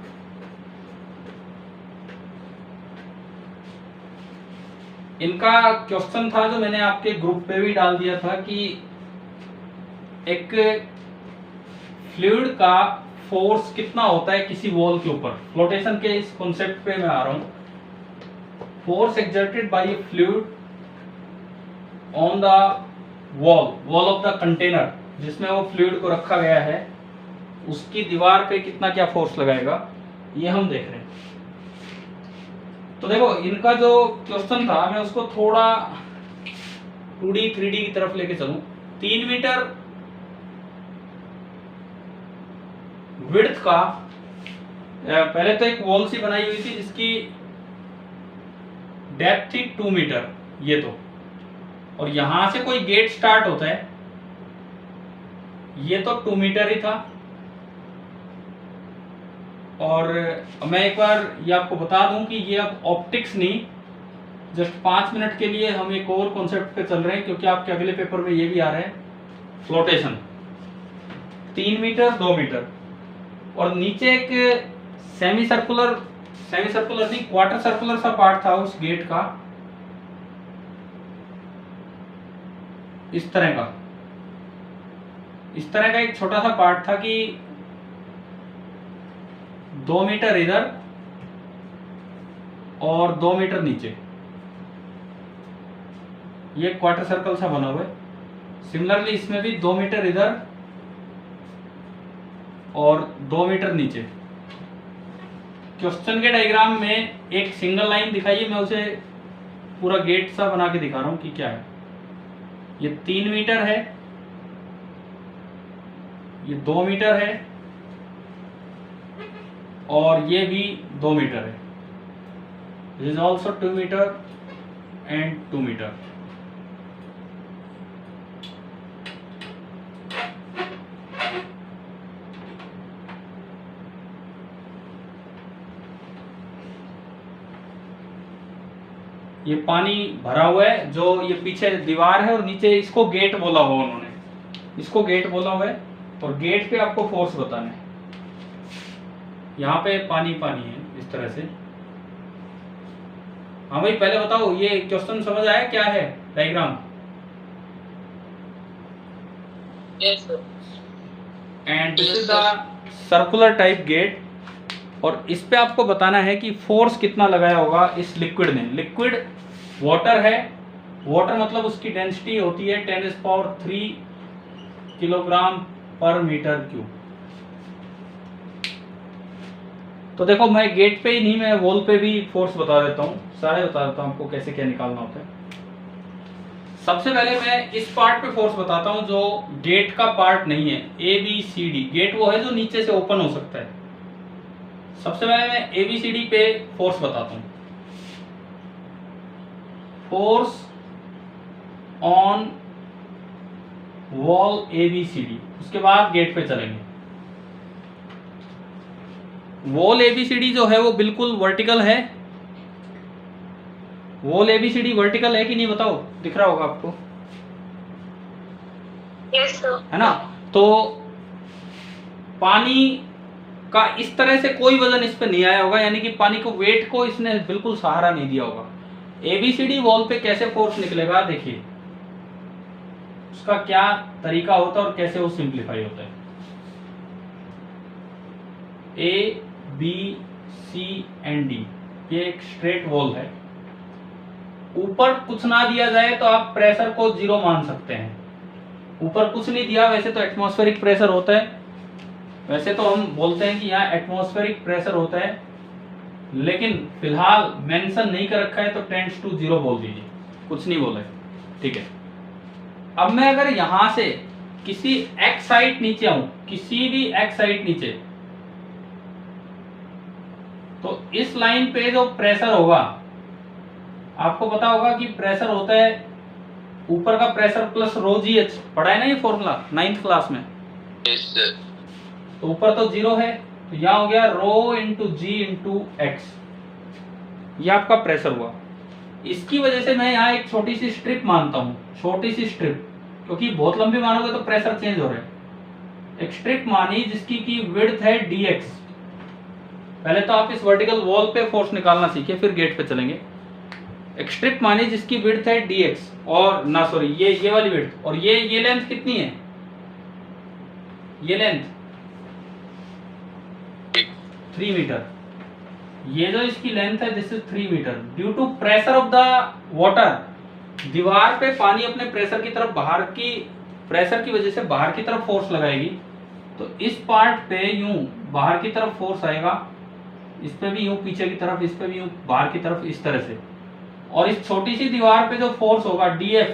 इनका क्वेश्चन था जो मैंने आपके ग्रुप पे भी डाल दिया था कि एक फ्लूइड का फोर्स कितना होता है किसी वॉल के ऊपर। फ्लोटेशन के इस कॉन्सेप्ट पे मैं आ रहा हूं। Force exerted by A fluid on the wall of the container, जिसमें वो फ्लूइड को रखा गया है, उसकी दीवार पे कितना क्या फोर्स लगाएगा, ये हम देख रहे हैं। तो देखो, इनका जो क्वेश्चन था मैं उसको थोड़ा 2D 3D की तरफ लेके चलूं। 3 मीटर विड्थ का, पहले तो एक वॉल सी बनाई हुई थी जिसकी डेप्थ थी 2 मीटर, ये तो, और यहां से कोई गेट स्टार्ट होता है, ये तो 2 मीटर ही था। और मैं एक बार ये आपको बता दूं कि ये अब ऑप्टिक्स नहीं, जस्ट 5 मिनट के लिए हम एक और कॉन्सेप्ट पे चल रहे हैं, क्योंकि आपके अगले पेपर में ये भी आ रहे हैं, फ्लोटेशन। 3 मीटर 2 मीटर, और नीचे एक सेमी सर्कुलर नहीं, क्वार्टर सर्कुलर सा पार्ट था उस गेट का, इस तरह का एक छोटा सा पार्ट था कि 2 मीटर इधर और 2 मीटर नीचे, ये क्वार्टर सर्कल सा बना हुआ है। सिमिलरली इसमें भी 2 मीटर इधर और 2 मीटर नीचे। क्वेश्चन के डायग्राम में एक सिंगल लाइन दिखाइए, मैं उसे पूरा गेट सा बना के दिखा रहा हूं कि क्या है। ये 3 मीटर है, ये 2 मीटर है, और ये भी 2 मीटर है। This is also 2 metre and 2 metre. ये पानी भरा हुआ है, जो ये पीछे दीवार है और नीचे इसको गेट बोला हुआ उन्होंने। इसको गेट बोला हुआ है, और गेट पे आपको फोर्स बताना है। यहाँ पे पानी पानी है इस तरह से। हाँ भाई पहले बताओ, ये क्वेश्चन समझ आया क्या है diagram? Yes, sir. And this Yes, is the circular type gate, और इस पे आपको बताना है कि फोर्स कितना लगाया होगा इस लिक्विड ने। लिक्विड वाटर है, वाटर मतलब उसकी डेंसिटी होती है 10⁻³ किलोग्राम पर मीटर क्यूब। तो देखो मैं गेट पे ही नहीं, मैं वॉल पे भी फोर्स बता देता हूँ, सारे बता देता हूँ आपको कैसे क्या निकालना होता है। सबसे पहले मैं इस पार्ट पे फोर्स बताता हूँ जो गेट का पार्ट नहीं है, ABCD। गेट वो है जो नीचे से ओपन हो सकता है। सबसे पहले मैं ABCD पे फोर्स बताता हूँ। फोर्स ऑन वॉल ABCD, उसके बाद गेट पे चलेंगे। वॉल ABCD जो है वो बिल्कुल वर्टिकल है। वॉल ABCD वर्टिकल है कि नहीं बताओ, दिख रहा होगा आपको, Yes, sir. है ना? तो पानी का इस तरह से कोई वजन इस पे नहीं आया होगा, यानी कि पानी को वेट को इसने बिल्कुल सहारा नहीं दिया होगा। ABCD वॉल पे कैसे फोर्स निकलेगा देखिए, उसका क्या तरीका होता है और कैसे वो सिंप्लीफाई होता है। A, B, C and D, ये एक स्ट्रेट वॉल है। ऊपर कुछ ना दिया जाए तो आप प्रेशर को 0 मान सकते हैं। ऊपर कुछ नहीं दिया, वैसे तो एटमॉस्फेरिक प्रेशर होता है, वैसे तो हम बोलते हैं कि यहाँ एटमॉस्फेरिक प्रेशर होता है, लेकिन फिलहाल मेंशन नहीं कर रखा है तो टेंड्स टू 0 बोल दीजिए, कुछ नहीं बोला है, ठीक है। अब मैं अगर यहां से किसी एक्स साइड नीचे आऊं, किसी भी एक्स साइड नीचे, तो इस लाइन पे जो प्रेशर होगा, आपको पता होगा कि प्रेशर होता है ऊपर का प्रेशर प्लस रो GH, पढ़ा है ना ये फॉर्मूला 9th क्लास में। Yes, sir. तो ऊपर तो 0 है, तो यहाँ हो गया रो इंटू जी इंटू एक्स, ये आपका प्रेशर हुआ। इसकी वजह से मैं यहाँ एक छोटी सी स्ट्रिप मानता हूँ, छोटी सी स्ट्रिप, क्योंकि बहुत लंबी मानोगे तो प्रेशर चेंज हो रहा है। एक स्ट्रिप मानी जिसकी की विड्थ है dx। पहले तो आप इस वर्टिकल वॉल पे फोर्स निकालना सीखे, फिर गेट पे चलेंगे। एक स्ट्रिप मानी जिसकी विड्थ है dx, और ना सॉरी ये वाली विड्थ, और ये लेंथ कितनी है, ये लेंथ 3 मीटर। ये जो इसकी लेंथ है this is 3 metre. Due to pressure of the water, दीवार पे पानी अपने प्रेशर की तरफ, बाहर की प्रेशर की वजह से बाहर की तरफ फोर्स लगाएगी, तो इस पार्ट पे यूं बाहर की तरफ फोर्स आएगा, इस पे भी यूं पीछे की तरफ, इस पे भी यूं बाहर की तरफ, इस तरह से। और इस छोटी सी दीवार पे जो फोर्स होगा dF,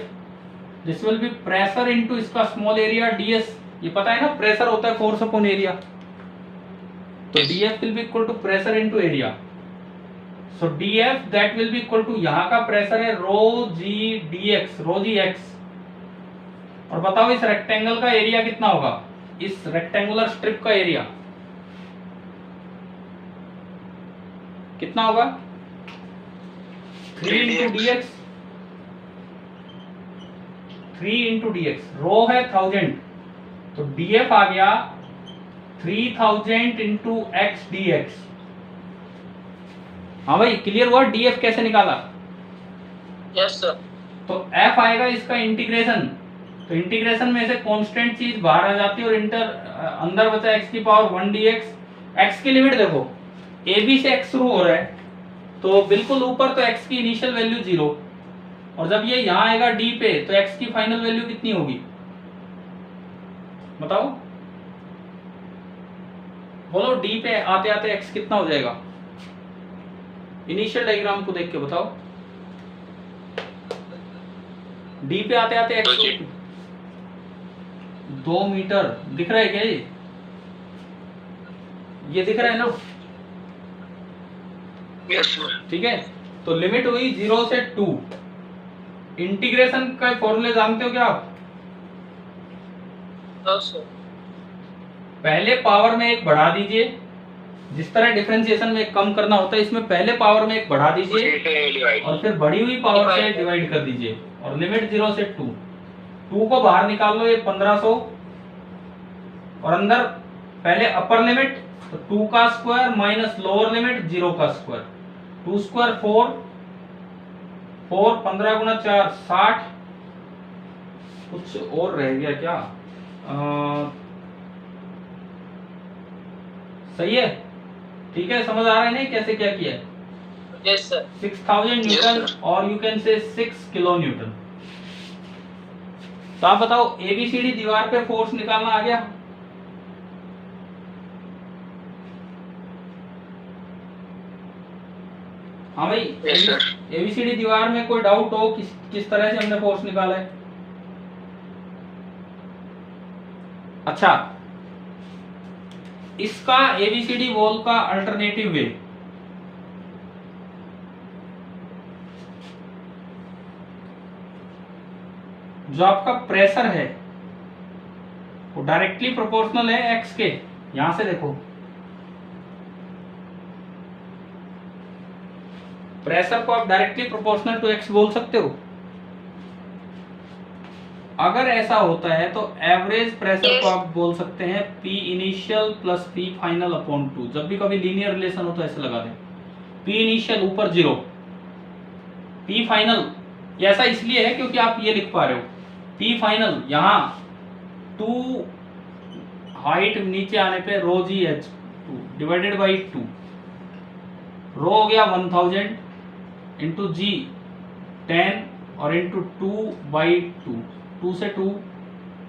this will B pressure into इसका स्मॉल एरिया ds। ये पता है ना, प्रेशर होता है फोर्स अपॉन एरिया, तो dF will be equal to pressure into area. So dF that will be equal to, यहाँ का प्रेशर है रो जी dx, रो जी x। और बताओ इस रेक्टेंगल का एरिया कितना होगा, इस रेक्टेंगुलर स्ट्रिप का एरिया कितना होगा, 3 इंटू dx, 3 इंटू dx। रो है 1000, तो dF आ गया 3000 इंटू एक्स dx। हाँ भाई क्लियर हुआ dF कैसे निकाला? Yes, sir. तो F आएगा इसका इंटीग्रेशन, तो इंटीग्रेशन में से कांस्टेंट चीज बाहर आ जाती है और अंदर बचा x की पावर 1 dx। x की लिमिट देखो, AB से x शुरू हो रहा है, तो बिल्कुल ऊपर तो x की इनिशियल वैल्यू 0, और जब ये यहाँ आएगा D पे तो x की फाइनल वैल्यू कितनी होगी बताओ, बोलो D पे आते आते x कितना हो जाएगा, इनिशियल डायग्राम को देख के बताओ। D पे आते आते x 2 मीटर दिख रहा है क्या, ये दिख रहा है ना? Yes, sir. ठीक है, तो लिमिट हुई 0 से 2। इंटीग्रेशन का फॉर्मूले जानते हो क्या आप? No, sir. पहले पावर में एक बढ़ा दीजिए, जिस तरह डिफरेंशिएशन में एक कम करना होता है, इसमें पहले पावर में एक बढ़ा दीजिए और फिर बढ़ी हुई पावर से डिवाइड कर दीजिए, और लिमिट 0 से 2। 2 को बाहर निकाल लो, ये 1500 और अंदर पहले अपर लिमिट तो 2 का स्क्वायर माइनस लोअर लिमिट 0 का स्क्वायर, 2 स्क्वायर 4, 15 गुना 4 60, कुछ और रह गया क्या? सही है, ठीक है, समझ आ रहा है नहीं कैसे क्या किया है? Yes, sir. 6000 न्यूटन और you can say 6 kilo Newton. तो आप बताओ एबीसीडी दीवार पे फोर्स निकालना आ गया? हाँ भाई, Yes, sir. एबीसीडी दीवार में कोई डाउट हो किस तरह से हमने फोर्स निकाला है? अच्छा, इसका एबीसीडी वॉल का अल्टरनेटिव वे, जो आपका प्रेशर है वो डायरेक्टली प्रोपोर्शनल है एक्स के। यहां से देखो, प्रेशर को आप डायरेक्टली प्रोपोर्शनल टू एक्स बोल सकते हो। अगर ऐसा होता है तो एवरेज प्रेशर को आप बोल सकते हैं P initial plus P final upon 2। जब भी कभी लीनियर रिलेशन हो तो ऐसे लगा दें, P इनिशियल ऊपर 0, P फाइनल, ऐसा इसलिए है क्योंकि आप ये लिख पा रहे हो P फाइनल यहाँ 2 हाइट नीचे आने पे रो जी एच 2 डिवाइडेड बाई 2, रो हो गया 1000 इंटू जी 10 और इंटू 2 बाई 2 से 2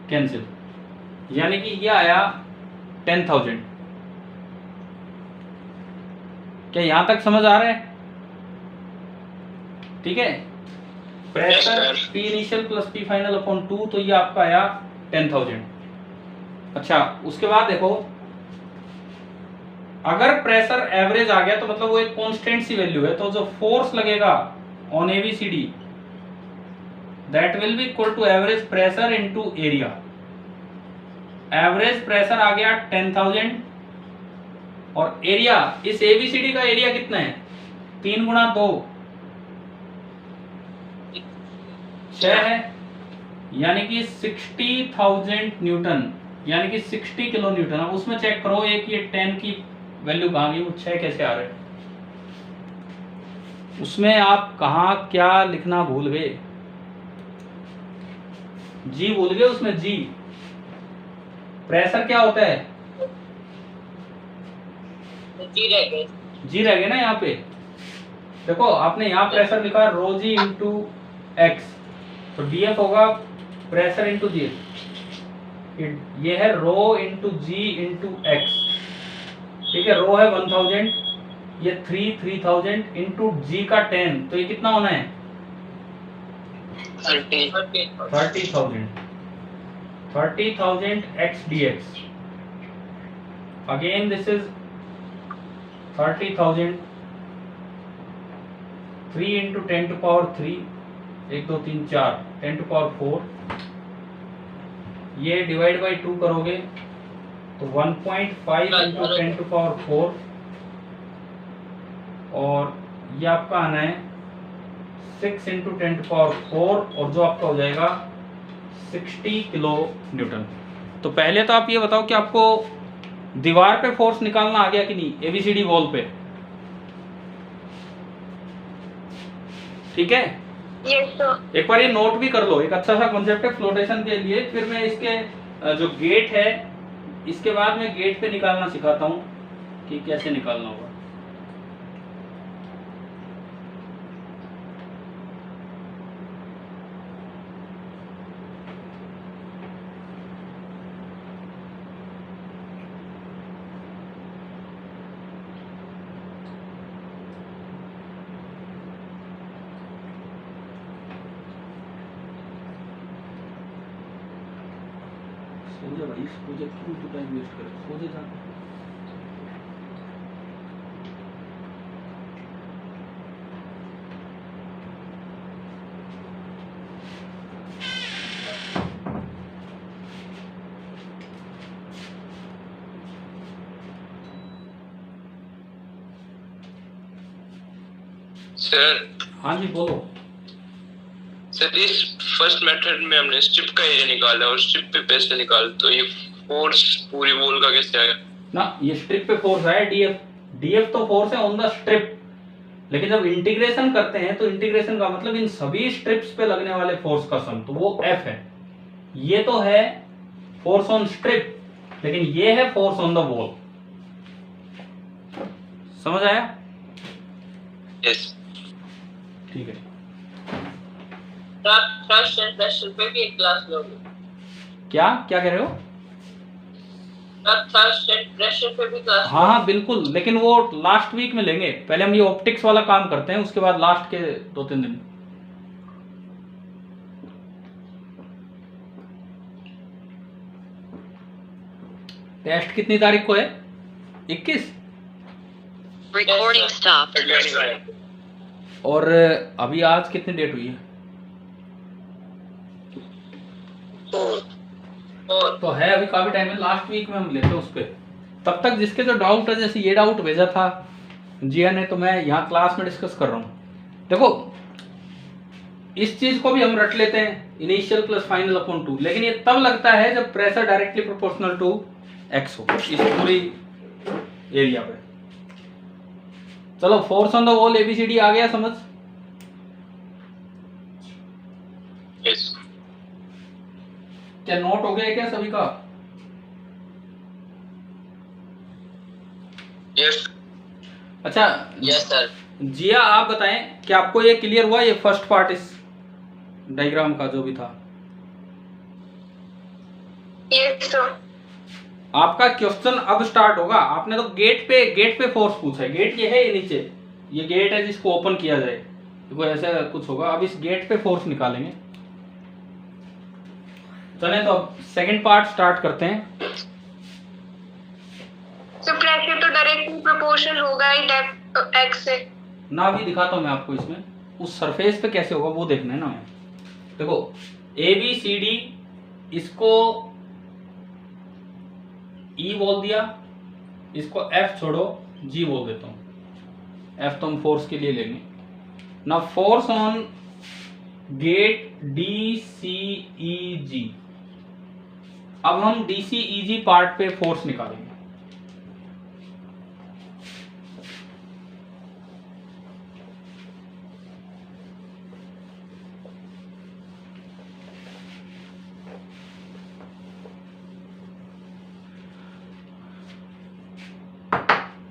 कैंसिल, यानी कि ये आया 10,000। क्या यहां तक समझ आ रहा है? ठीक है, pressure P initial plus P final upon 2, तो ये आपका आया 10,000। अच्छा, उसके बाद देखो, अगर प्रेशर एवरेज आ गया तो मतलब वो एक कांस्टेंट सी वैल्यू है, तो जो फोर्स लगेगा on ABCD that will be equal to average pressure into area. Average pressure आ गया 10,000 और एरिया, इस एबीसीडी का एरिया कितना है? 3 गुणा 2 6 है, यानी कि 60,000 न्यूटन, यानी कि 60 किलो न्यूटन। अब उसमें चेक करो एक ये 10 की वैल्यू कहाँ गई, वो 6 कैसे आ रहे हैं? उसमें आप कहाँ क्या लिखना भूल गए? जी भूल गए उसमें, जी प्रेशर क्या होता है? जी रह गए। जी रह गए ना यहाँ पे। देखो आपने यहाँ प्रेशर लिखा रो जी इंटू एक्स, तो डीएफ होगा प्रेशर इंटू जी, ये है रो इंटू जी इंटू एक्स। ठीक है, रो है 1000, ये 3000 इंटू जी का 10, तो ये कितना होना है? 30,000 x dx। Again this is 30,000, 3 into 10 to power 3, 1 2 3 4, 10 to power 4, ये डिवाइड बाई 2 करोगे तो 1.5 into 10 to power 4, और ये आपका आना है 6 into 10 to power 4, और जो आपका हो जाएगा 60 किलो न्यूटन। तो पहले तो आप ये बताओ कि आपको दीवार पे फोर्स निकालना आ गया कि नहीं, एबीसीडी वॉल पे? ठीक है, यस सर। एक बार ये नोट भी कर लो, एक अच्छा सा कॉन्सेप्ट है फ्लोटेशन के लिए। फिर मैं इसके जो गेट है, इसके बाद मैं गेट पे निकालना सिखाता हूँ कि कैसे निकालना होगा। सो जा भाई, सो जा, क्यों तू टाइम वेस्ट करे, सो जा जा। सर, हाँ जी बोलो। सर इस फर्स्ट मेथड में हमने स्ट्रिप का एरिया निकाला और स्ट्रिप पे प्रेशर निकाला, तो ये फोर्स पूरी वॉल का कैसे आएगा? ना ये स्ट्रिप पे फोर्स है डीएफ तो फोर्स है ऑन द स्ट्रिप, लेकिन जब इंटीग्रेशन करते हैं तो इंटीग्रेशन का मतलब इन सभी स्ट्रिप्स पे लगने वाले फोर्स का सम, तो वो एफ है। ये तो है फोर्स ऑन स्ट्रिप, लेकिन ये है फोर्स ऑन द वॉल। समझ आया? यस। ठीक है। आप थ्रस्ट एंड प्रेशर पे भी एक क्लास लोगे? क्या क्या कह रहे हो? आप थ्रस्ट एंड प्रेशर पे भी क्लास? हाँ हाँ बिल्कुल, लेकिन वो लास्ट वीक में लेंगे। पहले हम ये ऑप्टिक्स वाला काम करते हैं, उसके बाद लास्ट के 2-3 दिन। टेस्ट कितनी तारीख को है? 21। Recording stopped. और अभी आज कितनी डेट हुई है? और तो है अभी काफी टाइम है, लास्ट वीक में हम लेते हैं उस पे। तब तक जिसके जो डाउट है, जैसे ये डाउट भेजा था जिया ने, तो मैं यहाँ क्लास में डिस्कस कर रहा हूँ। देखो इस चीज को भी हम रट लेते हैं, इनिशियल प्लस फाइनल अपॉन 2, लेकिन ये तब लगता है जब pressure directly proportional to x हो इस पूरी एरिया पे। चलो force on the wall ABCD आ गया समझ? यस। क्या नोट हो गया क्या सभी का? यस। अच्छा यस सर। जिया आप बताएं कि आपको ये क्लियर हुआ, ये फर्स्ट पार्ट इस डायग्राम का जो भी था? Yes sir. आपका क्वेश्चन अब स्टार्ट होगा। आपने तो गेट पे फोर्स पूछा है। गेट ये है, ये नीचे ये गेट है जिसको ओपन किया जाए, देखो ऐसा कुछ होगा। अब इस गेट पे फोर्स निकालेंगे। चलें तो अब सेकंड पार्ट स्टार्ट करते हैं। तो प्रेशर तो डायरेक्टली प्रोपोर्शनल होगा ही डेप्थ एक्स से ना, अभी दिखाता हूं मैं आपको इसमें उस सरफेस पे कैसे होगा वो देखना है ना हमें। देखो ए बी सी डी, इसको ई बोल दिया, इसको एफ छोड़ो जी बोल देता हूं। एफ तो हम फोर्स के लिए लेंगे ना। Force on gate D C E G. अब हम D C E G part पे फोर्स निकालेंगे।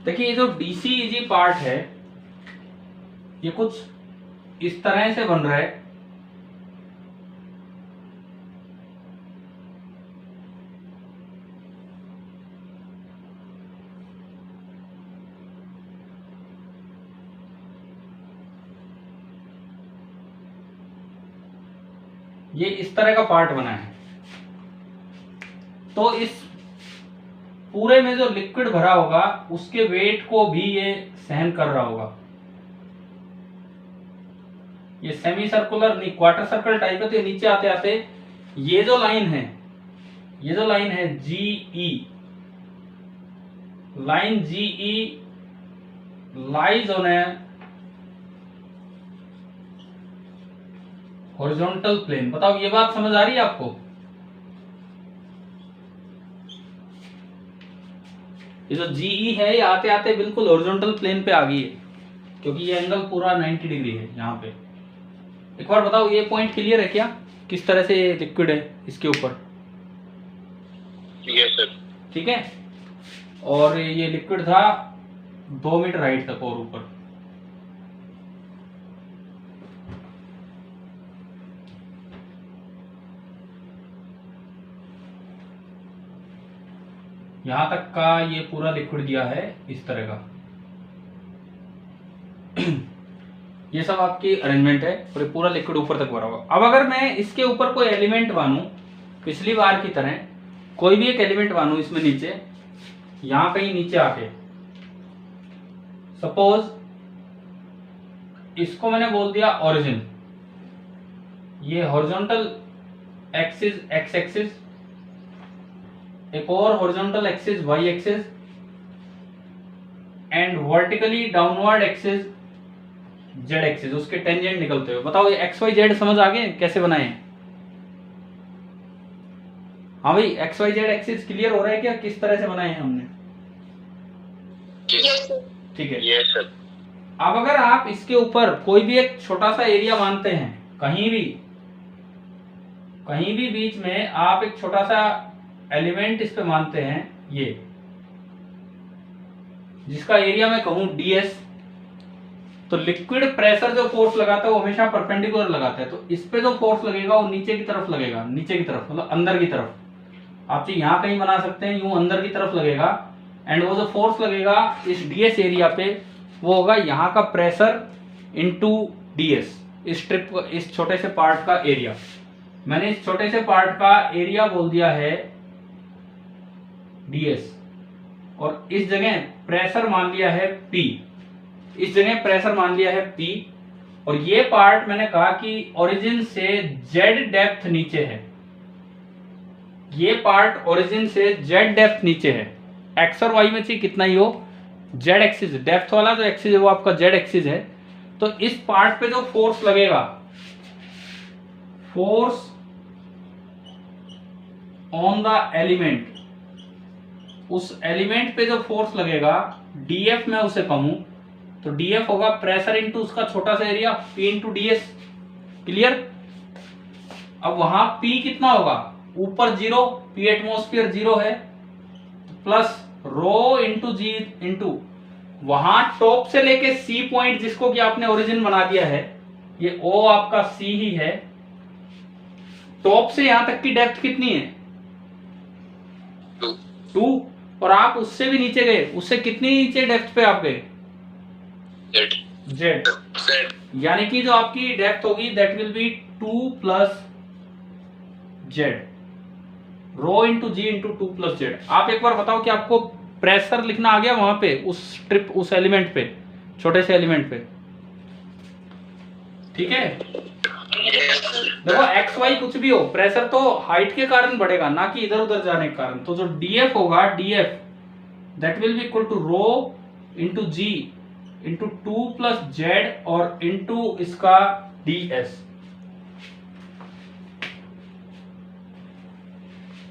देखिए ये जो डीसीईजी पार्ट है ये कुछ इस तरह से बन रहा है। ये इस तरह का पार्ट बना है। तो इस पूरे में जो लिक्विड भरा होगा उसके वेट को भी ये सहन कर रहा होगा। ये सेमी सर्कुलर नहीं, क्वार्टर सर्कल टाइप है। तो नीचे आते आते ये जो लाइन है GE, line GE lies on a horizontal plane. बताओ ये बात समझ आ रही है आपको? ये जो जीई है ये आते आते बिल्कुल हॉरिजॉन्टल प्लेन पे आ गई है, क्योंकि ये एंगल पूरा 90 डिग्री है यहाँ पे। एक बार बताओ ये पॉइंट क्लियर है क्या, किस तरह से ये लिक्विड है इसके ऊपर? ठीक है सर। ठीक है। और ये लिक्विड था 2 मीटर हाइट तक और ऊपर। यहां तक का ये पूरा लिक्विड दिया है इस तरह का। ये सब आपकी अरेंजमेंट है और ये पूरा लिक्विड ऊपर तक भरा होगा। अब अगर मैं इसके ऊपर कोई एलिमेंट बांधूं, पिछली बार की तरह कोई भी एक एलिमेंट बांधूं इसमें नीचे, यहां कहीं नीचे आके, सपोज इसको मैंने बोल दिया ओरिजिन, ये हॉरिजॉन्टल एक्सिस एक्स एक्सिस, एक और horizontal axis y axis, and vertically downward axis z axis, उसके टेंजेंट निकलते हुए। बताओ ये एक्स वाई जेड समझ आ गए कैसे बनाए? हाँ भाई, x y z axis clear हो रहा है क्या, किस तरह से बनाए हैं हमने? Yes, sir. ठीक है। Yes sir. अब अगर आप इसके ऊपर कोई भी एक छोटा सा एरिया मानते हैं, कहीं भी बीच में आप एक छोटा सा एलिमेंट इस पे मानते हैं, ये जिसका एरिया मैं कहूं ds, तो लिक्विड प्रेशर जो फोर्स लगाता है वो हमेशा परपेंडिकुलर लगाता है। तो इस पे जो फोर्स लगेगा वो नीचे की तरफ लगेगा, नीचे की तरफ मतलब अंदर की तरफ। आप चाहे यहां कहीं बना सकते हैं, यूं अंदर की तरफ लगेगा। एंड वो जो फोर्स लगेगा इस ds एरिया पे वो होगा यहाँ का प्रेशर इनटू ds, इस स्ट्रिप, इस छोटे से पार्ट का एरिया। मैंने इस छोटे से पार्ट का एरिया बोल दिया है ds, और इस जगह प्रेशर मान लिया है P, इस जगह प्रेशर मान लिया है P। और ये पार्ट मैंने कहा कि ओरिजिन से z डेप्थ नीचे है, ये पार्ट ओरिजिन से z डेप्थ नीचे है। x और y में से कितना ही हो, z एक्सिस डेप्थ वाला जो एक्सिस है वो आपका z एक्सिस है। तो इस पार्ट पे जो फोर्स लगेगा, फोर्स ऑन द एलिमेंट, उस एलिमेंट पे जो फोर्स लगेगा df मैं उसे कहूं, तो df होगा प्रेशर इनटू उसका छोटा सा area p into ds। Clear? अब वहां p कितना होगा, ऊपर 0, p एटमॉस्फेयर 0 है, प्लस रो इंटू जी इंटू वहां टॉप से लेके c पॉइंट जिसको कि आपने ओरिजिन बना दिया है, ये o आपका c ही है। टॉप से यहां तक की डेप्थ कितनी है, 2, और आप उससे भी नीचे गए, उससे कितनी नीचे डेप्थ पे आप गए, z, यानी कि जो आपकी डेप्थ होगी that will be 2 plus z, rho into g into 2 plus z। आप एक बार बताओ कि आपको प्रेशर लिखना आ गया वहां पे, उस स्ट्रिप, उस एलिमेंट पे, छोटे से एलिमेंट पे? ठीक है, देखो एक्स वाई कुछ भी हो, प्रेशर तो हाइट के कारण बढ़ेगा, ना कि इधर उधर जाने के कारण। तो जो df होगा, df that will be equal to rho into g into 2 plus z और इंटू इसका ds,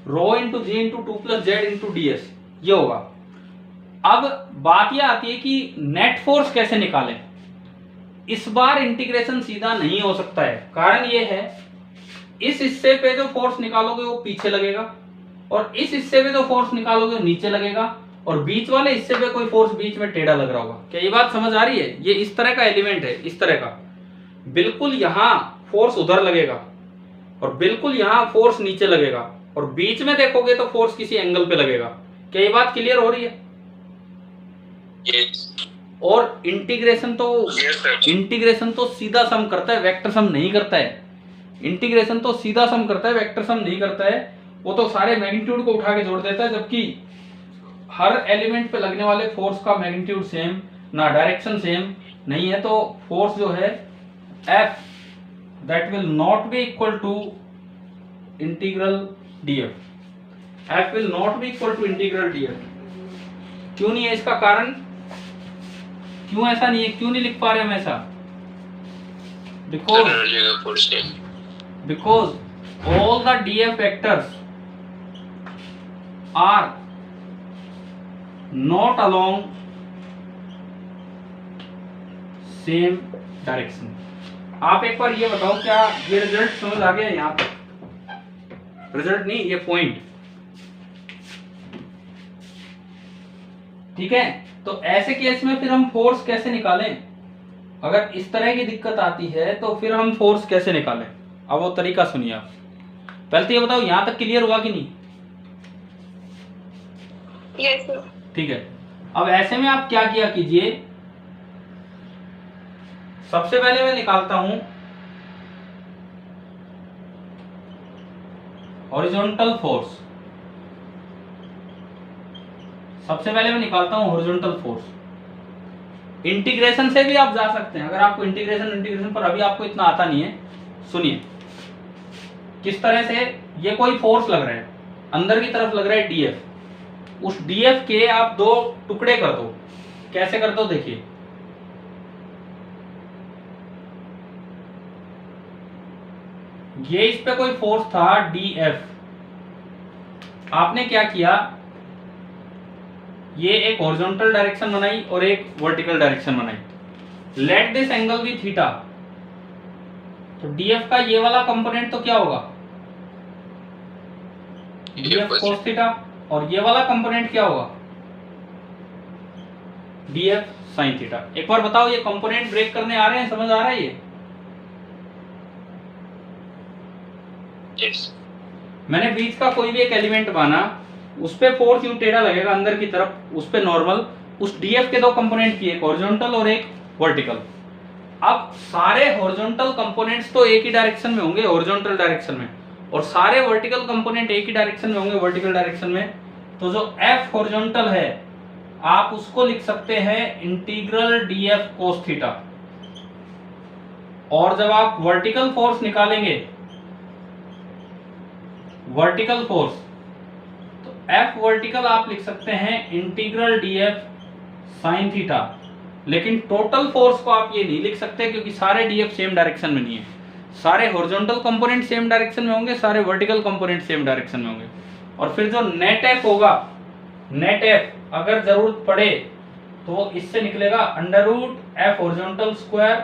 rho into g into 2 plus z into ds, ये होगा। अब बात यह आती है कि नेट फोर्स कैसे निकालें। इस बार इंटीग्रेशन सीधा नहीं हो सकता है, कारण ये है इस हिस्से पे जो फोर्स निकालोगे वो पीछे लगेगा, और इस हिस्से पे जो फोर्स निकालोगे वो नीचे लगेगा, और बीच वाले हिस्से पे कोई फोर्स बीच में टेढ़ा लग रहा होगा। क्या ये बात समझ आ रही है? ये इस तरह का एलिमेंट है, इस तरह का, बिल्कुल यहां फोर्स उधर लगेगा और बिल्कुल यहां फोर्स नीचे लगेगा, और बीच में देखोगे तो फोर्स किसी एंगल पे लगेगा। क्या ये बात क्लियर हो रही है? यस। और इंटीग्रेशन तो सीधा सम करता है, वेक्टर सम नहीं करता है। इंटीग्रेशन तो सीधा सम करता है, वेक्टर सम नहीं करता है। वो तो सारे मैग्नीट्यूड को उठा के जोड़ देता है, जबकि हर एलिमेंट पे लगने वाले फोर्स का मैग्नीट्यूड सेम ना, डायरेक्शन सेम नहीं है। तो फोर्स जो है F that will not be equal to integral df, F will not be equal to integral df। क्यों नहीं है? इसका कारण क्यों ऐसा नहीं है, क्यों नहीं लिख पा रहे हम ऐसा? Because all the df vectors are not along same direction. आप एक बार ये बताओ, क्या ये रिजल्ट समझ आ गया यहाँ तक? रिजल्ट नहीं, ये पॉइंट, ठीक है। तो ऐसे केस में फिर हम फोर्स कैसे निकालें? अगर इस तरह की दिक्कत आती है तो फिर हम फोर्स कैसे निकालें? अब वो तरीका सुनिए आप। पहले तो ये बताओ, यहां तक क्लियर हुआ कि नहीं? Yes, sir. ठीक है। अब ऐसे में आप क्या किया कीजिए, सबसे पहले मैं निकालता हूं हॉरिजॉन्टल फोर्स। सबसे पहले मैं निकालता हूं हॉरिजॉन्टल फोर्स। इंटीग्रेशन से भी आप जा सकते हैं, अगर आपको इंटीग्रेशन पर अभी आपको इतना आता नहीं है। सुनिए किस तरह से ये कोई फोर्स लग रहा है, अंदर की तरफ लग रहा है df। उस df के आप दो टुकड़े कर दो। कैसे कर दो? देखिए, ये इस पे कोई फोर्स था df, आपने क्या किया, ये एक हॉरिजॉन्टल डायरेक्शन बनाई और एक वर्टिकल डायरेक्शन बनाई। Let this angle be theta, तो डीएफ का ये वाला कंपोनेंट तो क्या होगा, डीएफ कोस थीटा, और ये वाला कंपोनेंट क्या होगा, डीएफ साइन थीटा। एक बार बताओ ये कंपोनेंट ब्रेक करने आ रहे हैं, समझ आ रहा है ये? yes. मैंने बीच का कोई भी एक एलिमेंट माना, उस पे फोर्स यूं टेढ़ा लगेगा अंदर की तरफ, उस पे नॉर्मल, उस डीएफ के दो कंपोनेंट की, एक हॉरिजॉन्टल और एक वर्टिकल। अब सारे हॉरिजॉन्टल कंपोनेंट्स तो एक ही डायरेक्शन में होंगे, हॉरिजॉन्टल डायरेक्शन में, और सारे वर्टिकल कंपोनेंट एक ही डायरेक्शन में होंगे, वर्टिकल डायरेक्शन में। तो जो एफ हॉरिजॉन्टल है आप उसको लिख सकते हैं इंटीग्रल डीएफ कोस थीटा, और जब आप वर्टिकल फोर्स निकालेंगे, वर्टिकल फोर्स, तो एफ वर्टिकल आप लिख सकते हैं इंटीग्रल डीएफ साइन थीटा। लेकिन टोटल फोर्स को आप ये नहीं लिख सकते क्योंकि सारे डीएफ सेम डायरेक्शन में नहीं है, सारे हॉरिजॉन्टल कंपोनेंट सेम डायरेक्शन में होंगे, सारे वर्टिकल कंपोनेंट सेम डायरेक्शन में होंगे। और फिर जो नेट एफ होगा, नेट एफ अगर जरूरत पड़े तो इससे निकलेगा under root F horizontal square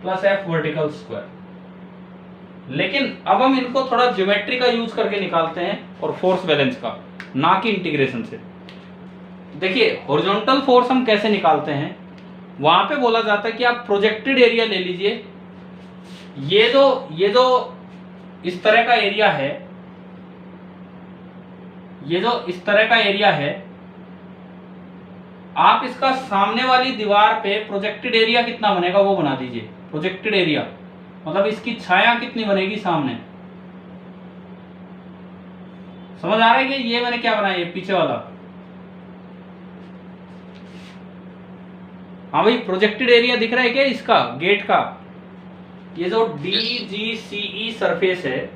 plus F vertical square. लेकिन अब हम इनको थोड़ा ज्योमेट्री का यूज करके निकालते हैं और फोर्स बैलेंस का, ना कि इंटीग्रेशन से। देखिए हॉरिजॉन्टल फोर्स हम कैसे निकालते हैं, वहां पे बोला जाता है कि आप प्रोजेक्टेड एरिया ले लीजिए, ये जो इस तरह का एरिया है, ये जो इस तरह का एरिया है, आप इसका सामने वाली दीवार पे प्रोजेक्टेड एरिया कितना बनेगा वो बना दीजिए। प्रोजेक्टेड एरिया मतलब इसकी छाया कितनी बनेगी सामने, समझ आ रहा है कि ये मैंने क्या बनाया, ये पीछे वाला। हाँ भाई, प्रोजेक्टेड एरिया दिख रहा है क्या इसका, गेट का? ये जो DGCE सरफेस है,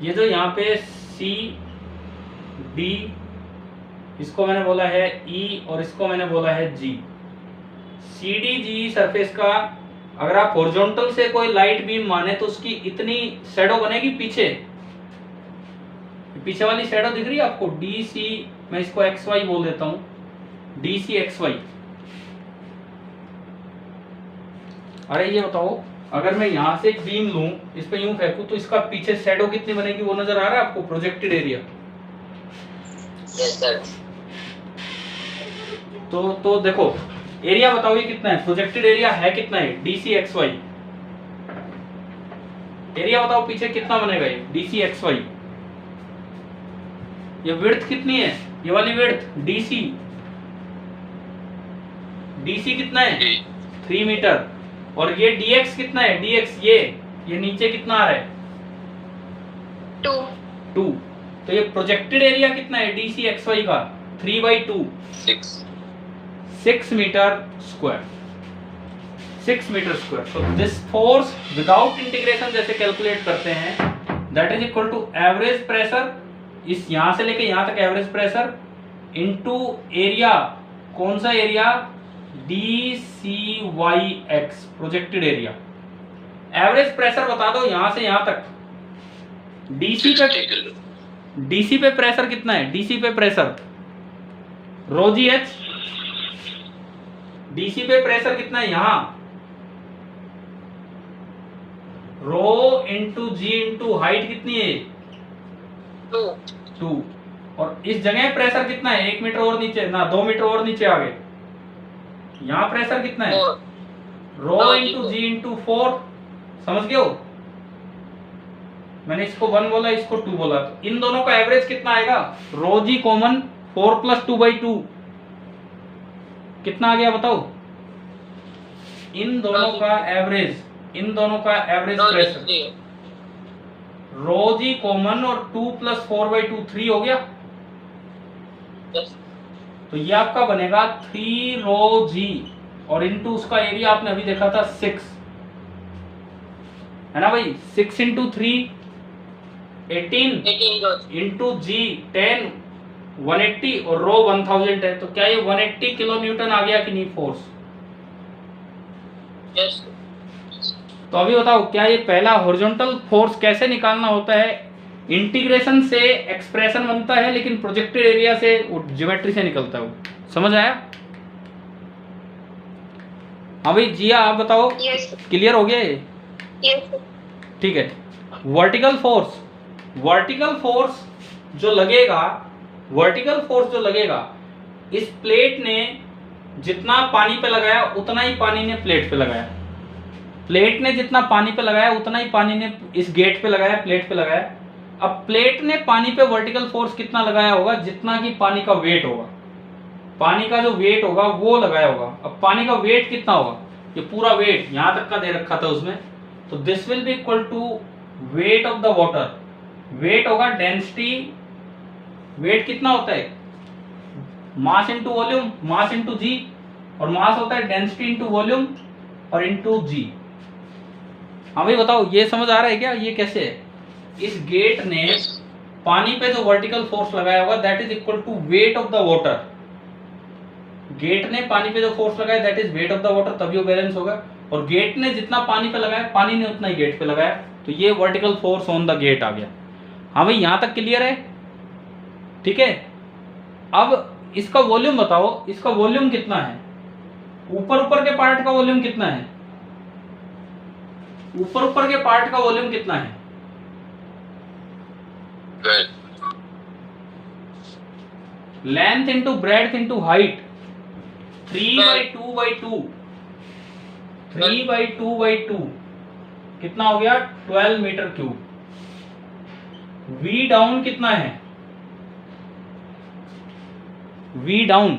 ये जो यहाँ पे CD, इसको मैंने बोला है E और इसको मैंने बोला है G। CDGE सरफेस का अगर आप हॉरिजॉन्टल से कोई लाइट बीम माने तो उसकी इतनी शैडो बनेगी पीछे, पीछे वाली शैडो दिख रही है आपको, DC, मैं इसको XY बोल देता हूं, DCXY। अरे ये बताओ, अगर मैं यहां से एक बीम लूं, इस पे यूं फेंकूं, तो इसका पीछे शैडो कितनी बनेगी वो नजर आ रहा है आपको, प्रोजेक्टेड एरिया? Yes, sir. तो देखो एरिया बताओ ये कितना है, प्रोजेक्टेड एरिया है कितना है, DCXY। एरिया बताओ पीछे कितना बनेगा ये, DCXY। ये विड्थ कितनी है, ये वाली विड्थ DC कितना है, 3 मीटर। और ये DX कितना है, DX ये नीचे कितना आ रहा है, 2। तो ये प्रोजेक्टेड एरिया कितना है DCXY का, 3/2, 6 मीटर स्क्वायर, 6 मीटर स्क्वायर। तो दिस फोर्स विदाउट इंटीग्रेशन जैसे कैलकुलेट करते हैं, that is equal to average pressure, इस यहां से लेके यहां तक एवरेज प्रेशर, इनटू एरिया, कौन सा area, DCYX, projected area. Average pressure बता दो यहां से यहां तक, DC पे प्रेशर कितना है, DC पे प्रेशर ρGH, DC पे प्रेशर कितना है यहां, रो इंटू जी इंटू हाइट कितनी है, 2। और इस जगह प्रेशर कितना है, 1 मीटर और नीचे ना, 2 मीटर और नीचे आ गए, यहां प्रेशर कितना है, रो इंटू जी इंटू 4। समझ गए हो, मैंने इसको 1 बोला, इसको 2 बोला, तो इन दोनों का एवरेज कितना आएगा, रो जी कॉमन, 4 + 2/2 कितना आ गया बताओ, इन दोनों का एवरेज, इन दोनों का एवरेज प्रेशर, रो जी कॉमन और 2 + 4/2 3 हो गया। तो ये आपका बनेगा 3 रो जी, और इनटू उसका एरिया आपने अभी देखा था 6, है ना भाई, 6 × 3 18 इंटू जी 10 180 और रो 1000 है। तो क्या ये 180 किलो न्यूटन आ गया कि नहीं फोर्स? Yes. तो अभी बताओ क्या ये पहला हॉरिजॉन्टल फोर्स कैसे निकालना होता है, इंटीग्रेशन से एक्सप्रेशन बनता है, लेकिन प्रोजेक्टेड एरिया से ज्योमेट्री से निकलता है वो। समझ आया? हाँ भाई जिया आप बताओ, Yes. क्लियर हो गया ये? Yes. ठीक है। वर्टिकल फोर्स, वर्टिकल फोर्स जो लगेगा, वर्टिकल फोर्स जो लगेगा, इस प्लेट ने जितना पानी पे लगाया उतना ही पानी ने प्लेट पे लगाया। प्लेट ने जितना पानी पे लगाया उतना ही पानी ने इस गेट पे लगाया, प्लेट पे लगाया। अब प्लेट ने पानी पे वर्टिकल फोर्स कितना लगाया होगा? जितना कि पानी का वेट होगा, पानी का जो वेट होगा वो लगाया होगा। अब पानी का वेट कितना होगा? ये पूरा वेट यहां तक का दे रखा था उसमें, तो this will be equal to weight of the water. Weight होगा डेंसिटी, वेट कितना होता है? Mass into volume, mass into g, और मास होता है डेंसिटी इनटू वॉल्यूम और इनटू जी। हाँ भाई बताओ, ये समझ आ रहा है क्या? ये कैसे है? इस गेट ने पानी पे जो वर्टिकल फोर्स लगाया होगा that is equal to weight of the water. Gate ने पानी पे जो फोर्स लगाया that is weight of the water, तभी वो बैलेंस होगा। और गेट ने जितना पानी पे लगाया, पानी ने उतना ही गेट पे लगाया, तो ये vertical force on the gate आ गया। हाँ भाई यहां तक क्लियर है? ठीक है। अब इसका वॉल्यूम बताओ, इसका वॉल्यूम कितना है? ऊपर ऊपर के पार्ट का वॉल्यूम कितना है? ऊपर ऊपर के पार्ट का वॉल्यूम कितना है? 12. Length into breadth into height, 3/2/2, 3/2/2 कितना हो गया? 12 मीटर क्यूब। वी डाउन कितना है? वी डाउन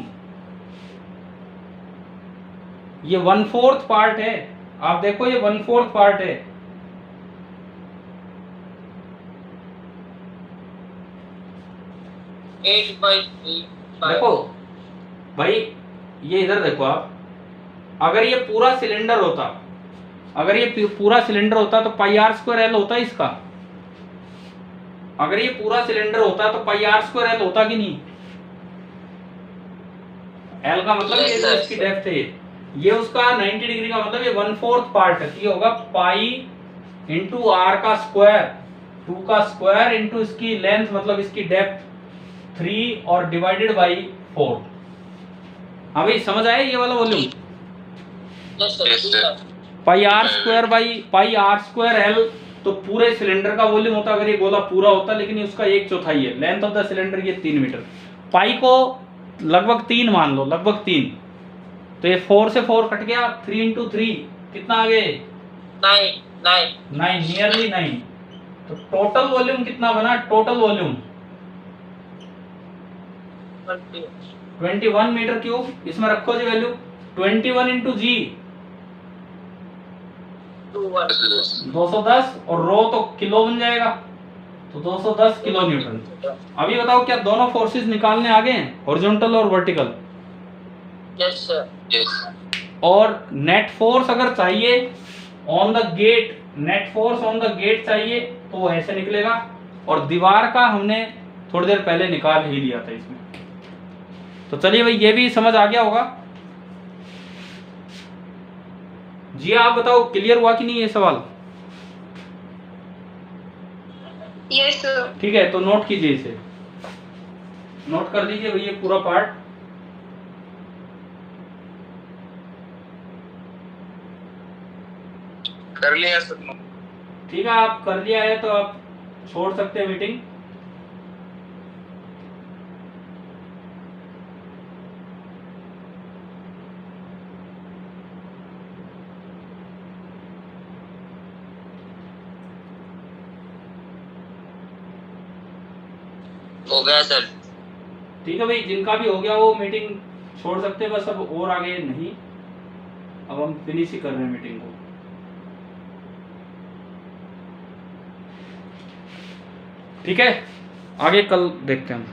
ये 1/4 पार्ट है। आप देखो ये 1/4 पार्ट है। देखो भाई, ये इधर देखो आप, अगर ये पूरा सिलेंडर होता, अगर ये पूरा सिलेंडर होता तो पाई आर स्क्वायर एल होता है इसका। अगर ये पूरा सिलेंडर होता तो पाई आर स्क्वायर एल होता कि नहीं? एल का मतलब ये जो इसकी डेप्थ है, ये उसका 90 डिग्री का मतलब ये 1/4 पार्ट है। ये होगा पाई इंटू आर का स्क्वायर, 2 का स्क्वायर इंटू इसकी लेंथ मतलब इसकी डेप्थ 3 और डिवाइडेड बाई 4। हाँ भाई समझ आया ये वाला volume? Yes, sir. Pi r square by pi r square l, तो पूरे सिलेंडर का वॉल्यूम होता अगर ये गोला पूरा होता, लेकिन ये उसका 1/4 है। लेंथ ऑफ द सिलेंडर ये 3 मीटर, पाई को लगभग 3 मान लो, लगभग 3, तो ये 4 से 4 कट गया, 3 इंटू 3 कितना आ गए? 9, नियरली 9। तो टोटल वॉल्यूम कितना बना? Total volume 21 metre cube. इसमें रखो जी वैल्यू 21 इंटू जी 210, और रो तो किलो बन जाएगा, तो 210 किलो न्यूटन। अभी बताओ क्या दोनों फोर्सेस निकालने आ गए हैं, हॉरिजॉन्टल और वर्टिकल? Yes, sir. Yes. और नेट फोर्स अगर चाहिए on the gate, net force on the gate चाहिए तो वो ऐसे निकलेगा, और दीवार का हमने थोड़ी देर पहले निकाल ही लिया था इसमें। तो चलिए भाई ये भी समझ आ गया होगा जी। आप बताओ क्लियर हुआ कि नहीं ये सवाल? Yes, sir. ठीक है, तो नोट कीजिए, इसे नोट कर लीजिए भाई ये पूरा पार्ट। कर लिया सर। ठीक है, आप कर लिया है तो आप छोड़ सकते हैं मीटिंग। हो गया सर। ठीक है भाई, जिनका भी हो गया वो मीटिंग छोड़ सकते हैं, बस अब और आगे नहीं, अब हम फिनिश ही कर रहे हैं मीटिंग को। ठीक है, आगे कल देखते हैं हम।